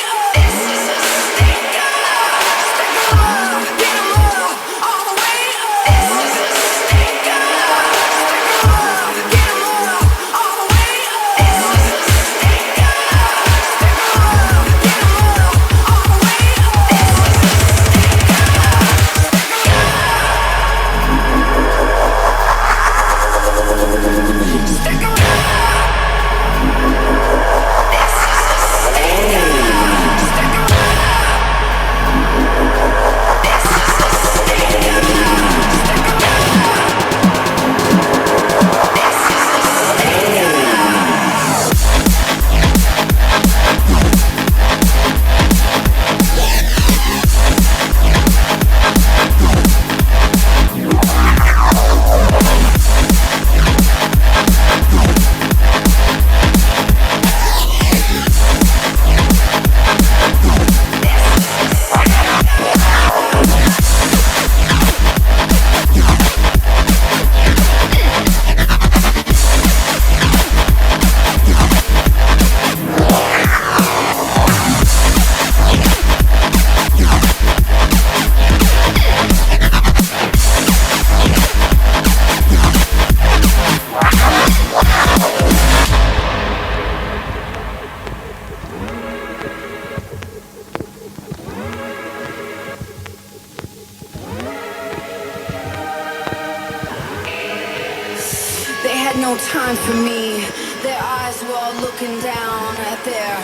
no time for me. Their eyes were all looking down at their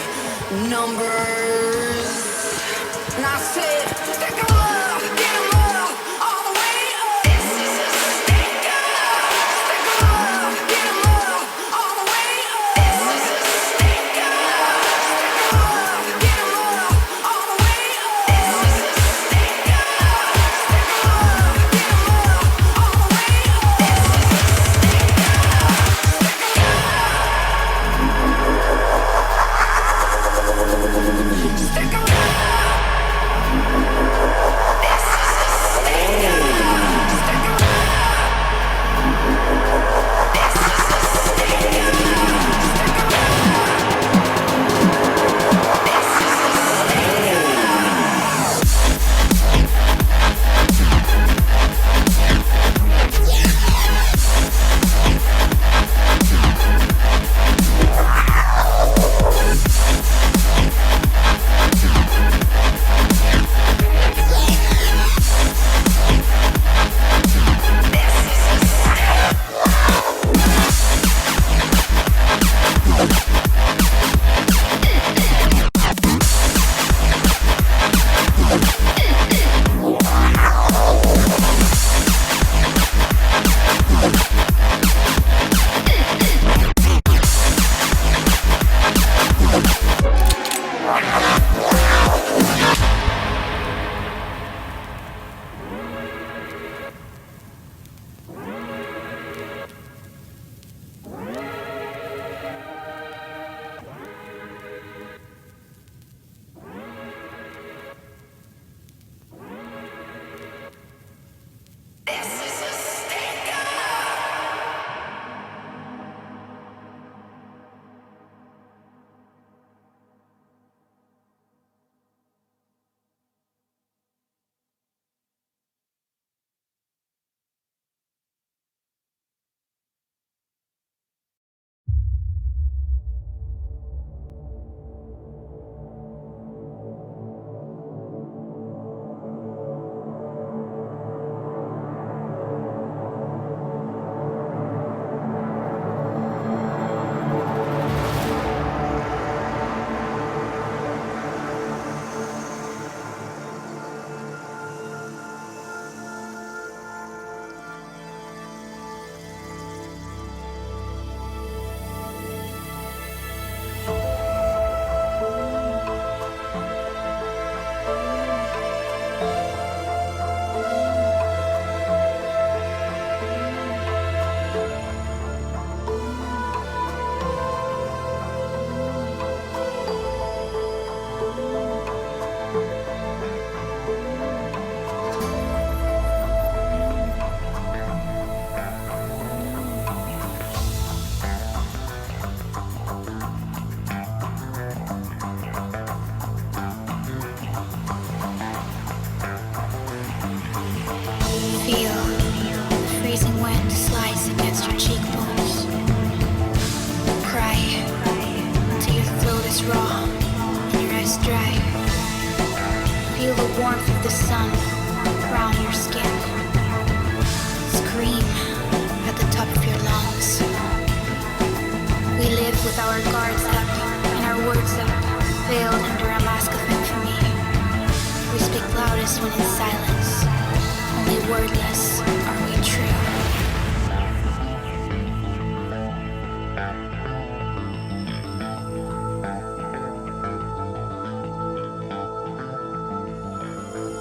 numbers. And I said, stick 'em up, get 'em up, all the way up. This is a sticker. Stick 'em up, get 'em up, all the way up. This is a sticker. Stick 'em up, get 'em up, all the way up. This is a sticker. Stick 'em up, get 'em up, all the way up. This is a stick 'em up.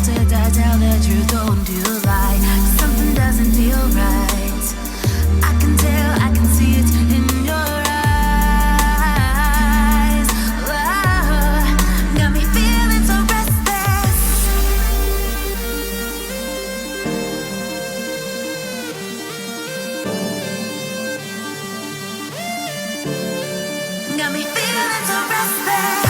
did I tell the truth? Don't you lie. Something doesn't feel right. I can tell, I can see it in your eyes. Whoa, got me feeling so restless. Got me feeling so restless.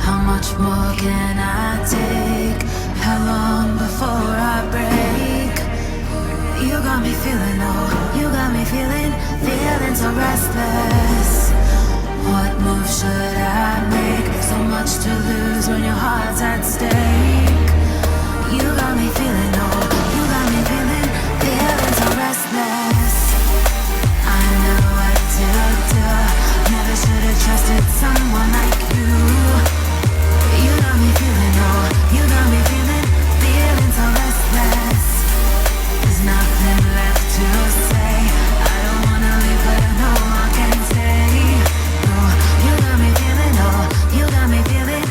How much more can I take? How long before I break? You got me feeling, oh, you got me feeling so restless. What move should I make? So much to lose when your heart's at stake. You got me feeling, oh, you got me feeling so restless. I know what to do. Never should have trusted someone like you. You got me feeling, oh, you got me feeling so restless. There's nothing left to say. I don't wanna leave, but I know I can't stay. Oh, you got me feeling, oh, you got me feeling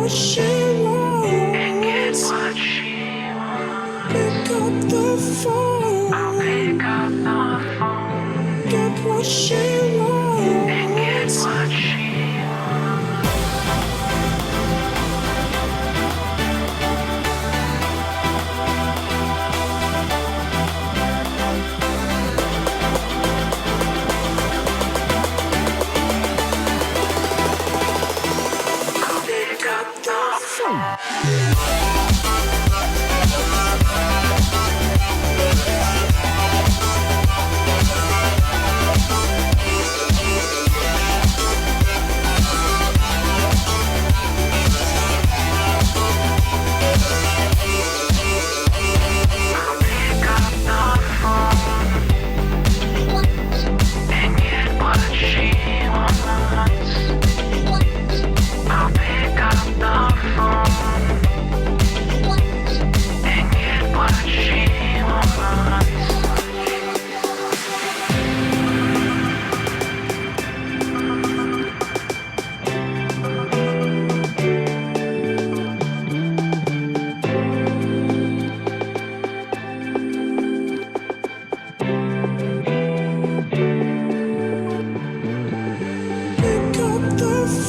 what she wants. Pick up the phone. I'll pick up the phone. Get what she wants. Pick up the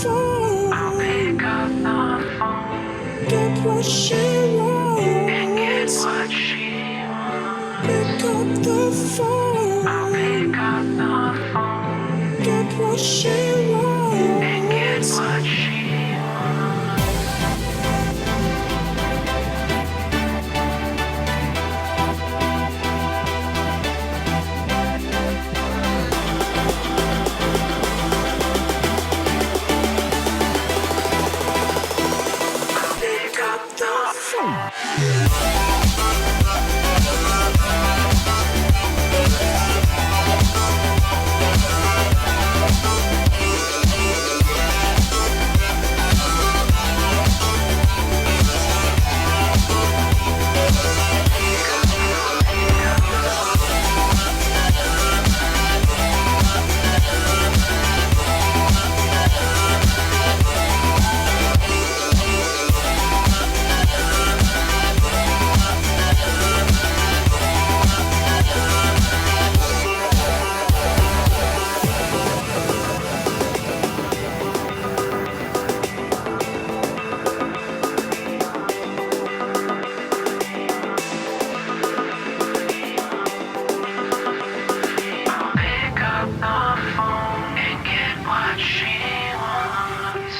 phone. I'll pick up the phone. Get what she wants. Pick up the phone. I'll pick up the phone. Get what she wants. Pick up the phone. Pick up the phone and get what she wants.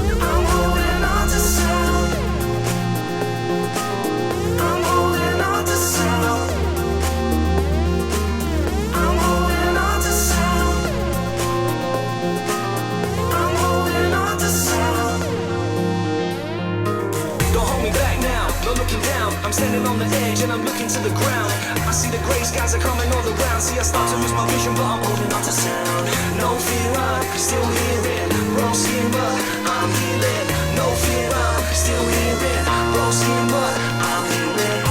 I'm holding on to sound. I'm holding on to sound. I'm holding on to sound. I'm holding on to sound. Don't hold me back now, no looking down. I'm standing on the edge and I'm looking to the ground. I see the gray skies are coming all around. See, I start to lose my vision, but I'm holding on to sound. No fear, I'm still hearing. Wrong skin, but I'm healing. No fear, I'm still hearing. Wrong skin, but I'm healing.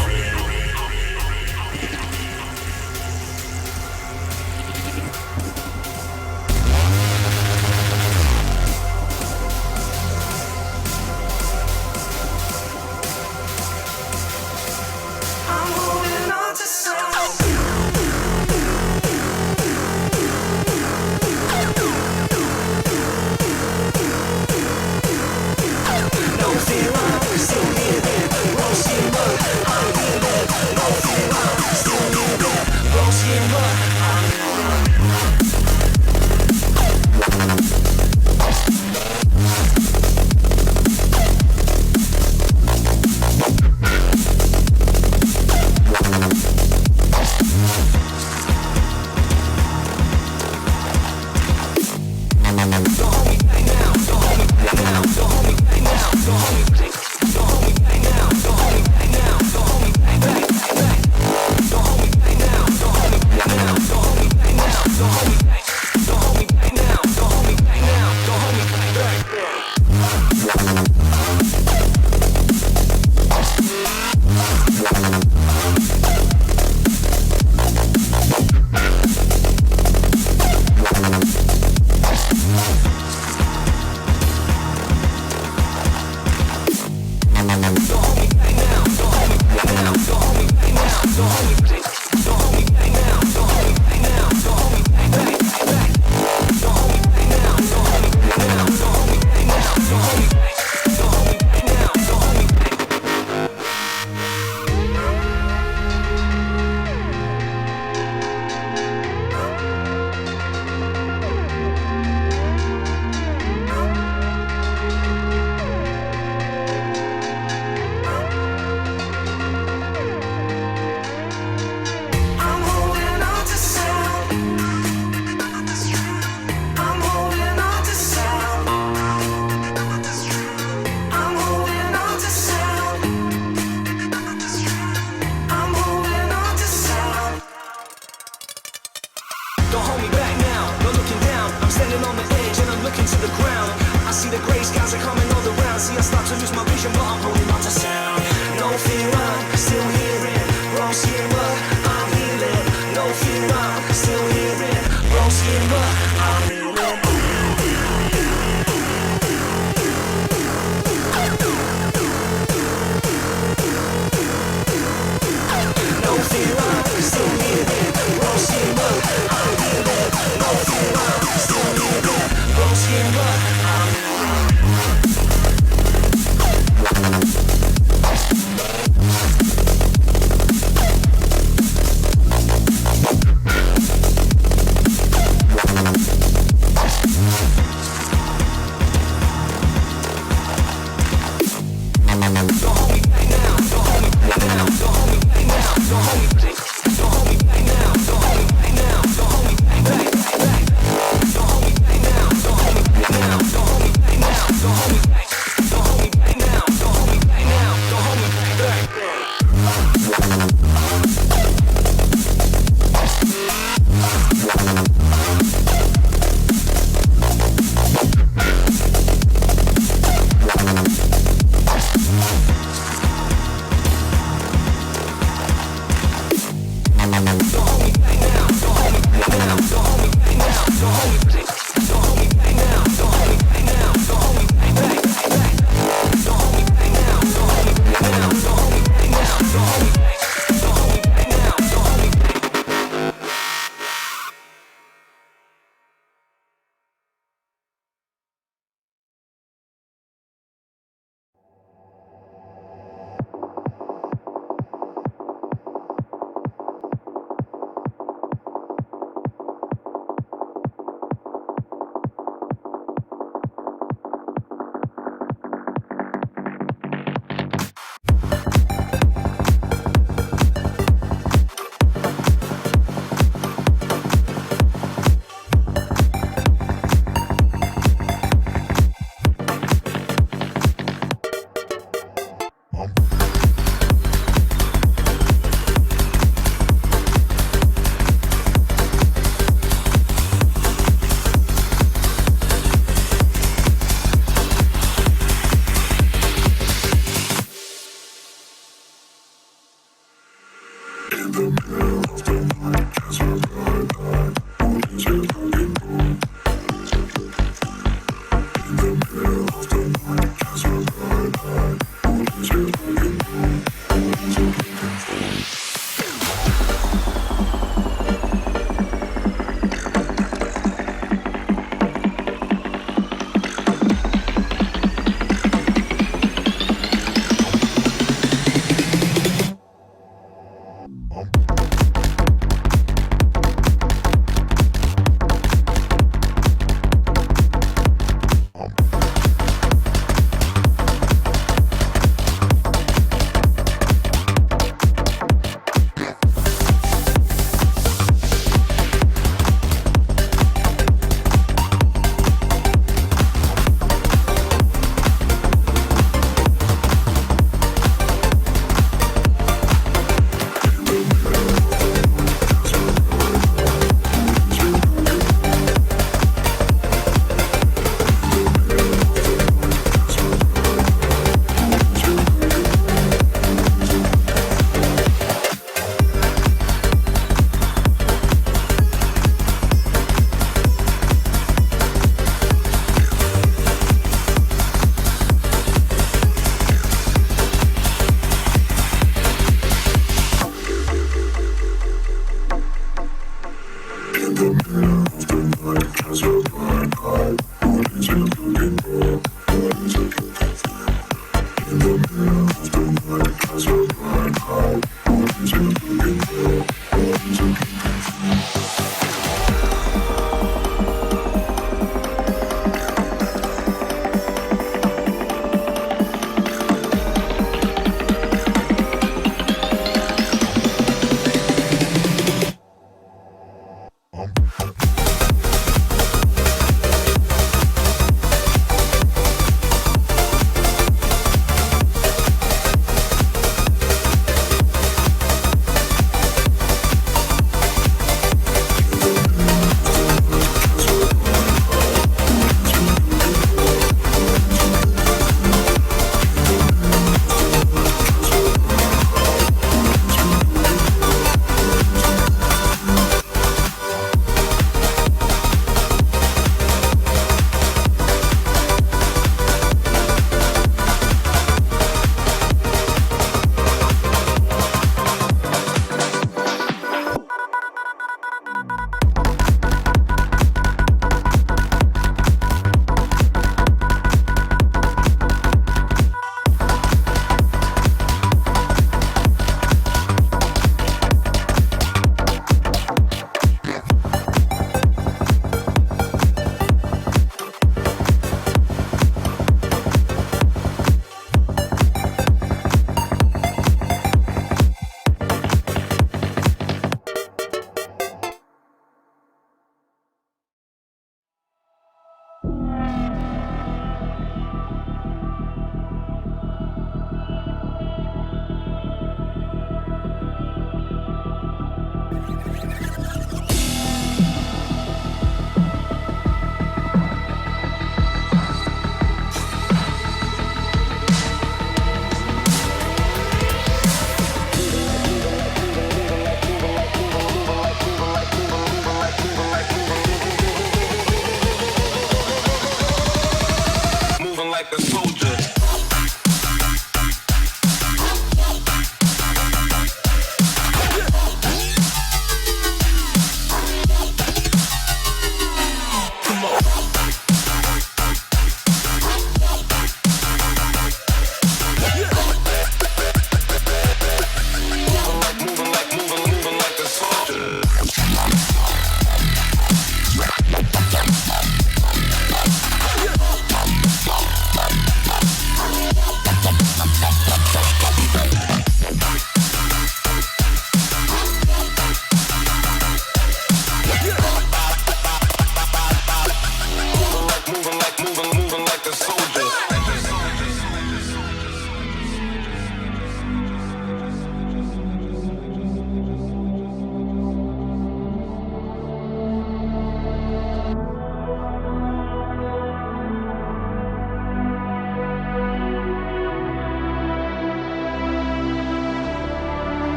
I'm holding on to sound. I'm holding on to sound. I'm holding on to sound. I'm holding on to sound. I'm holding on to sound. Don't hold me back now, no looking down. I'm standing on the edge and I'm looking to the ground. I see the gray skies are coming all around. See, I start to lose my vision, but I'm holding on to sound. No fear, I'm still hearing. Wrong skin, but I'm healing. No fear, I'm still hearing. Wrong skin, but I'm healing. No fear, I'm still hearing. Wrong skin, but I'm healing. No fear, I'm still hearing. Wrong skin, but I'm healing.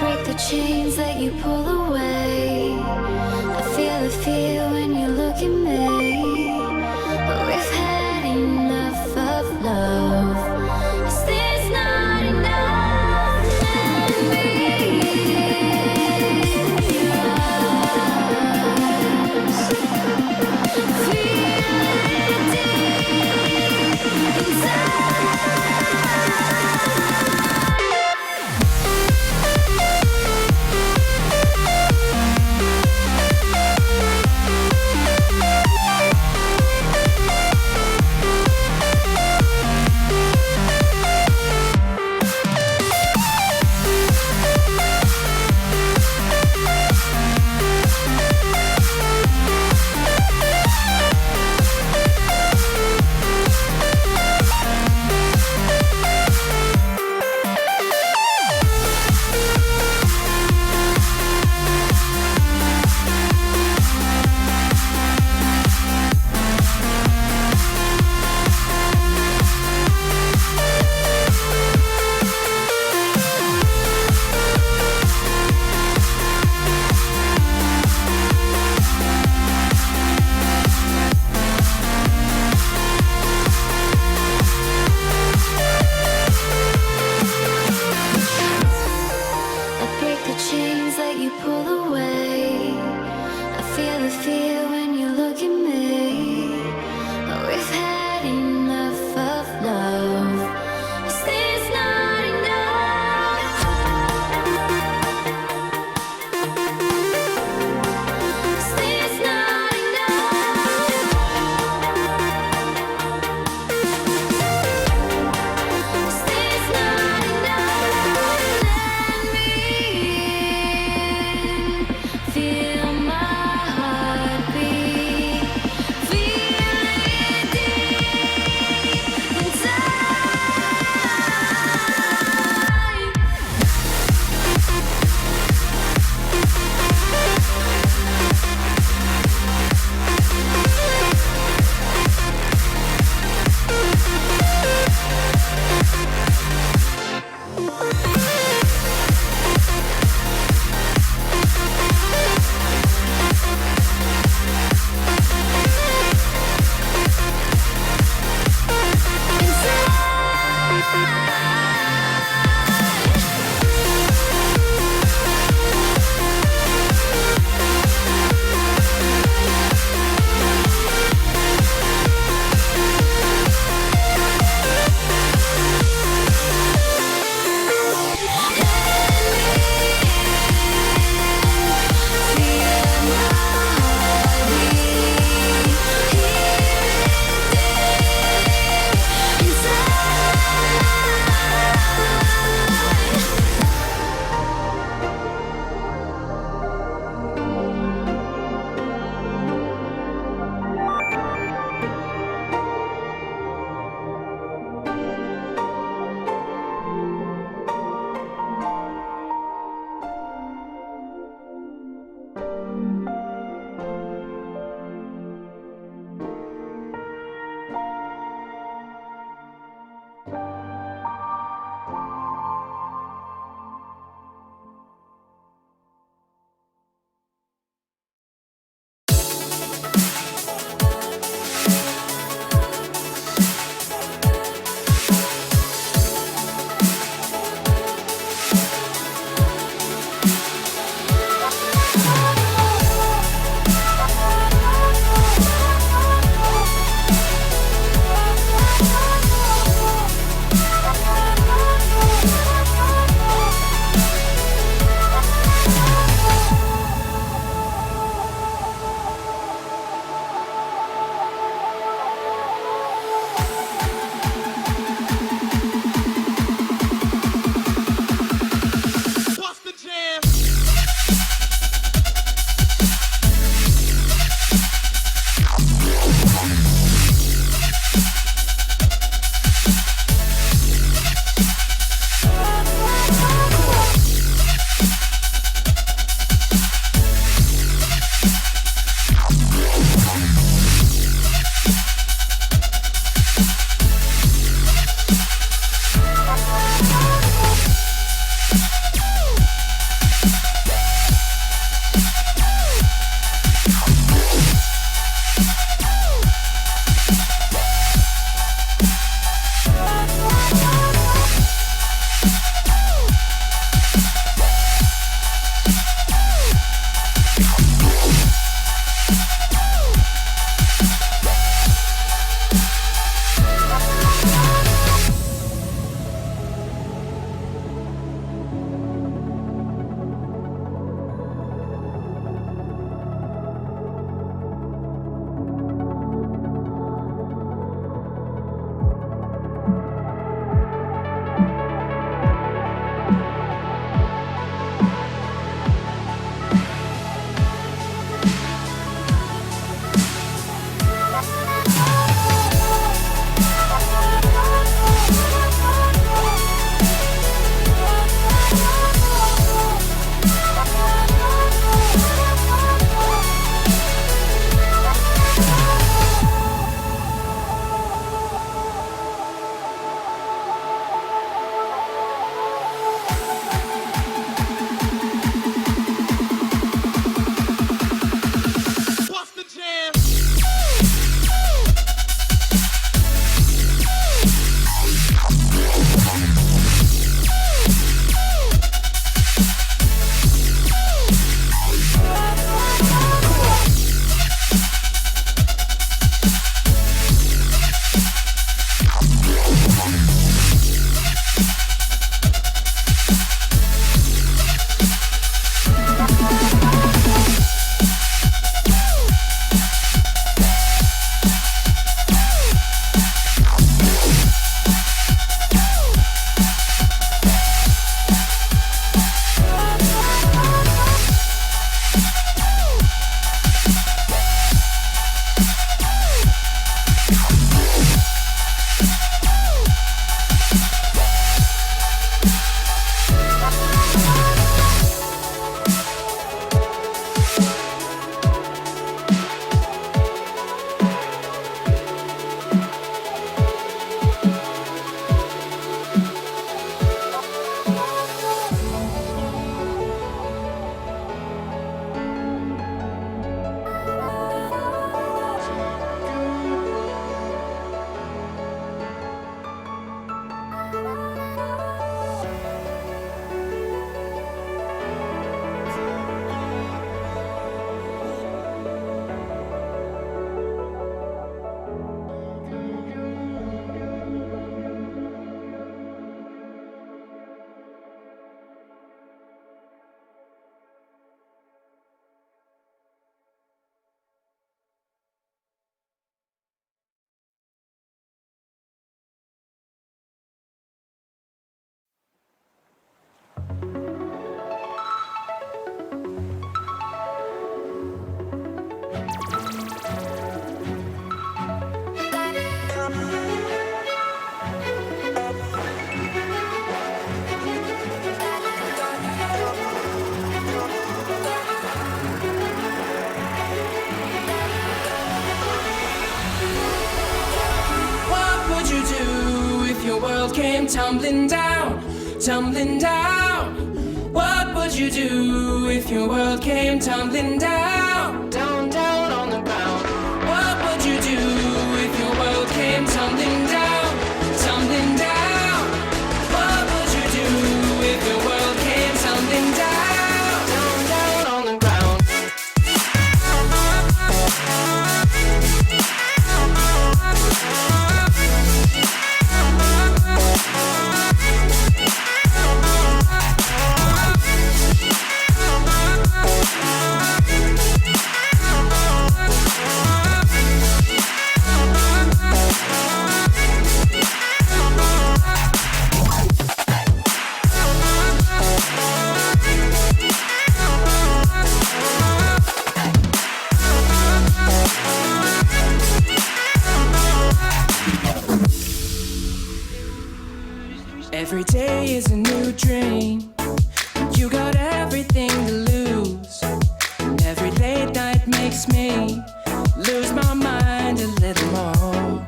Break the chains that you pull away. I feel the fear when you look at me. But we've had enough of love. Is this not enough? Let me in your eyes. Feel it deep inside. What would you do if your world came tumbling down, tumbling down? What would you do if your world came tumbling down, down, down on the ground? What would you do if your world came tumbling down, tumbling down? What would you do if your world came tumbling down, down, down on the ground? Every day is a new dream. You got everything to lose. And every late night makes me lose my mind a little more.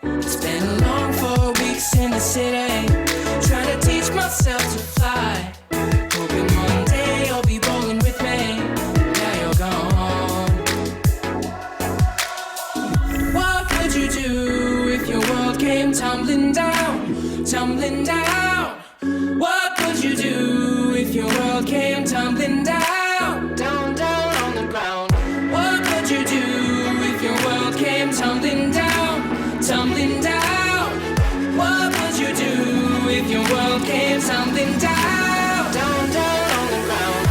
It's been a long 4 weeks in the city, trying to teach myself to fly. Hoping one day you'll be rolling with me. Now you're gone. What could you do if your world came tumbling down, tumbling down? What could you do if your world came tumbling down, down, down on the ground? What could you do if your world came tumbling down, tumbling down? What would you do if your world came tumbling down, down, down on the ground?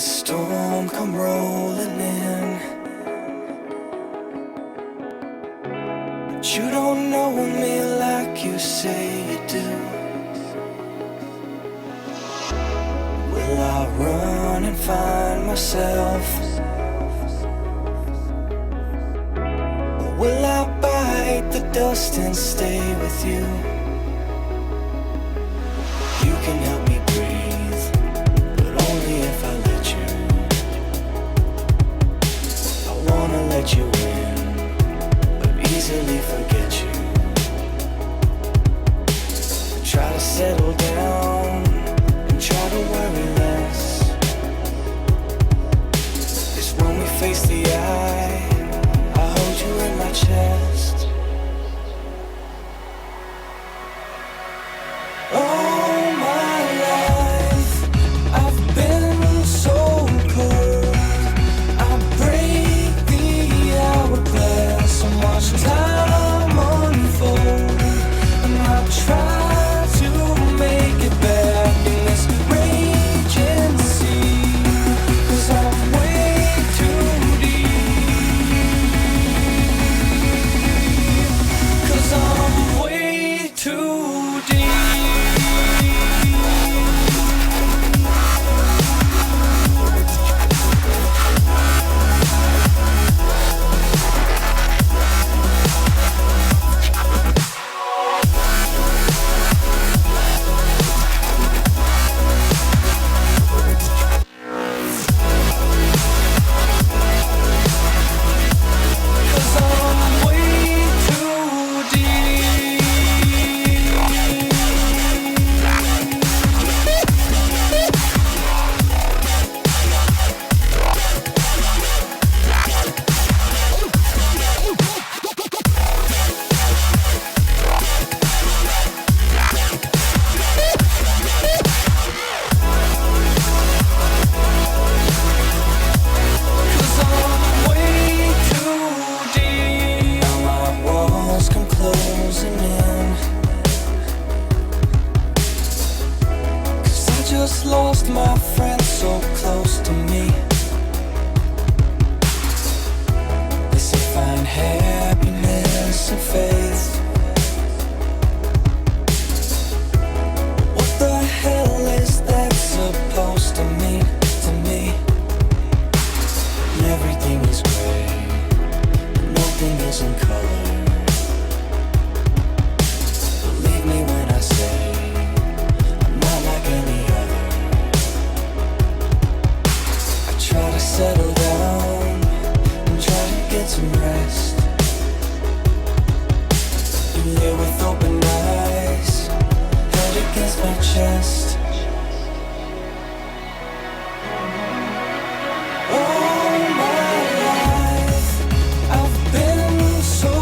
this storm come rolling in. But you don't know me like you say you do. Will I run and find myself? Or will I bite the dust and stay with you? You can help me breathe, but only if I let you. I wanna let you in, but easily forget you. I try to settle down and try to worry less. 'Cause when we face the eye, I hold you in my chest. All my life I've been so cold. I break the hourglass and watch time unfold. And I try to make it back in this raging sea. 'Cause I'm way too deep. 'Cause I'm way too deep. Cause I'm way too deep. Cause I'm way too deep. Now my walls come closing in. 'Cause I just lost my friend so close to me. They say find happiness and faith. What the hell is that supposed to mean to me? And everything is gray, and nothing is in color. Believe me when I say I'm not like any other. I try to settle down and try to get some rest. You lay with open eyes, head against my chest. All my life I've been so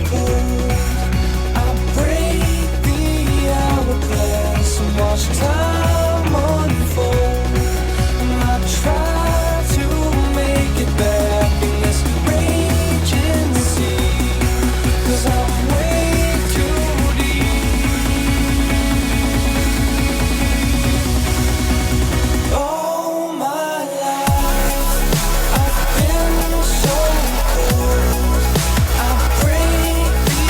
cold. I break the hourglass and watch time unfold. And I try to make it back in this raging sea. 'Cause I'm way too deep. All my life I've been so cold. I break the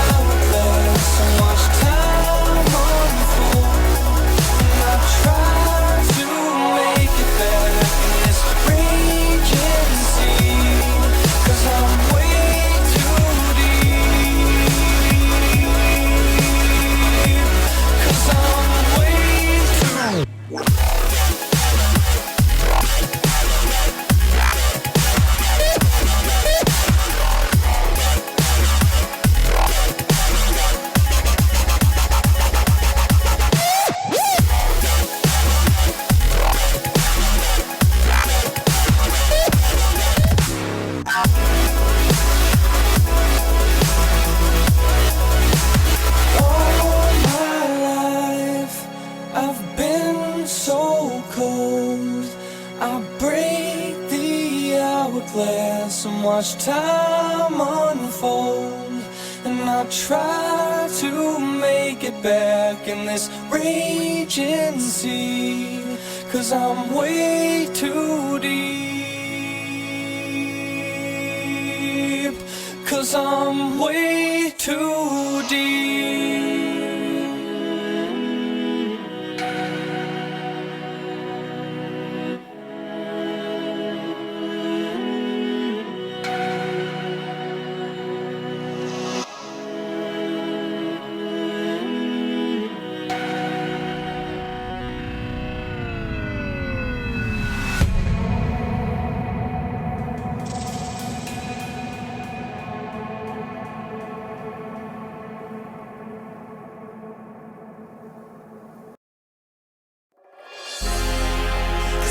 hourglass and watch time unfold. And I try to make it back in this raging sea. 'Cause I'm way too deep. 'Cause I'm way too All my life I've been so cold. I break the hourglass and watch time unfold. And I try to make it back in this raging sea. 'cause I'm way too deep. 'Cause I'm way too deep.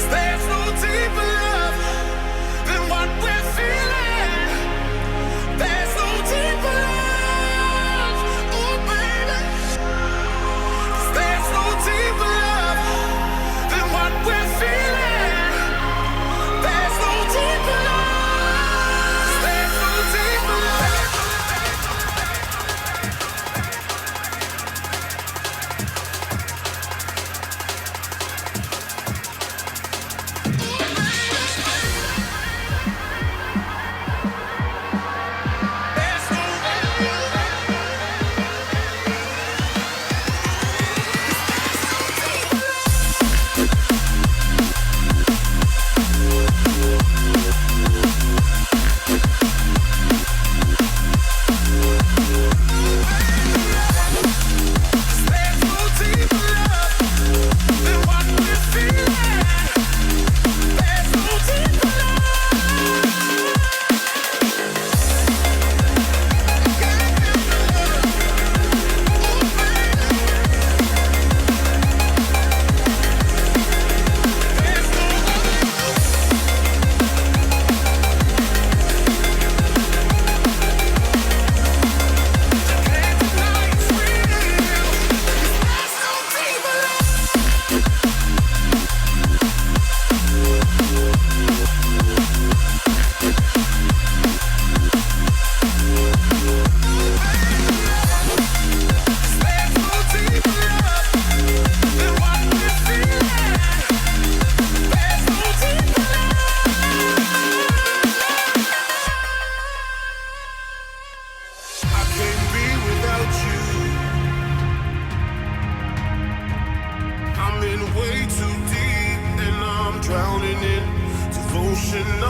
There's no deeper love than what we're feeling. There's no deeper love, oh baby. There's no deeper love than what we're feeling. There's no deeper love. There's no deeper love.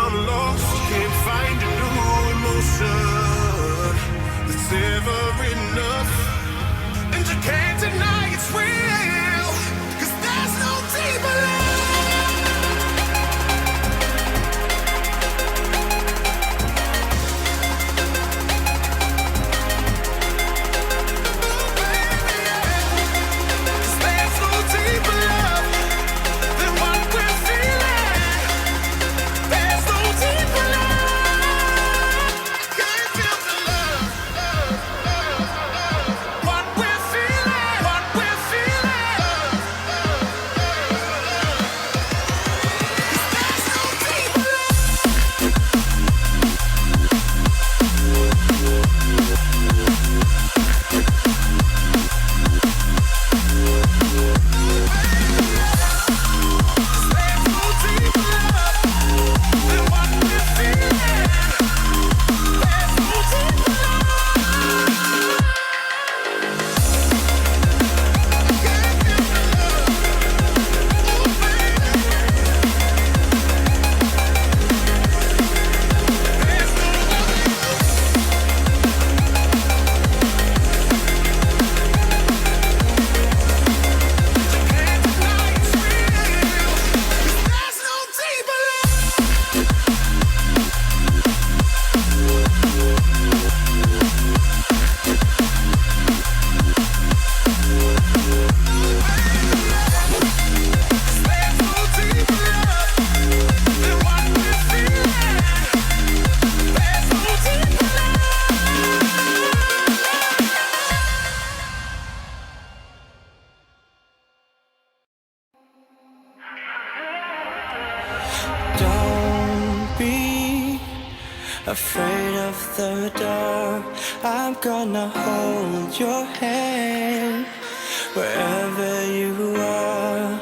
I'm lost, can't find a new emotion that's ever enough. And you can't deny it's real, 'cause there's no deeper love. Afraid of the dark, I'm gonna hold your hand wherever you are.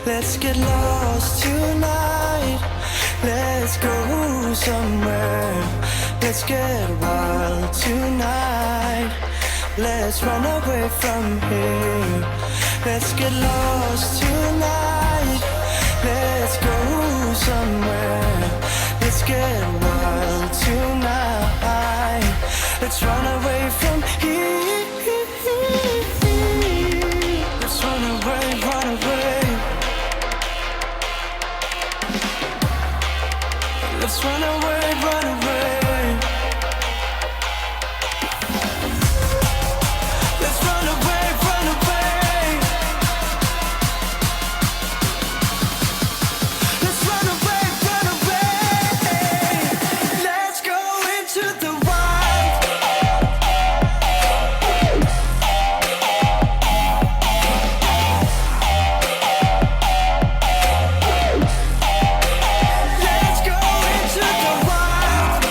Let's get lost tonight. Let's go somewhere. Let's get wild tonight. Let's run away from here. Let's get lost tonight. Let's go somewhere. Let's get wild tonight. Let's run away from here. Let's run away, run away. Let's run away, run away. Let's run away, run away. Let's run away, run away. Let's go into the wild. Let's go into the wild.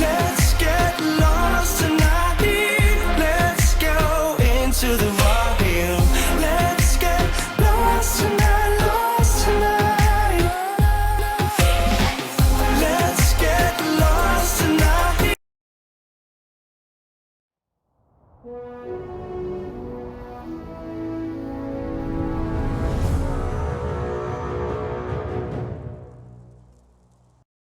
Let's get lost tonight. Let's go into the wild. Let's get lost tonight, lost tonight. Let's get lost tonight.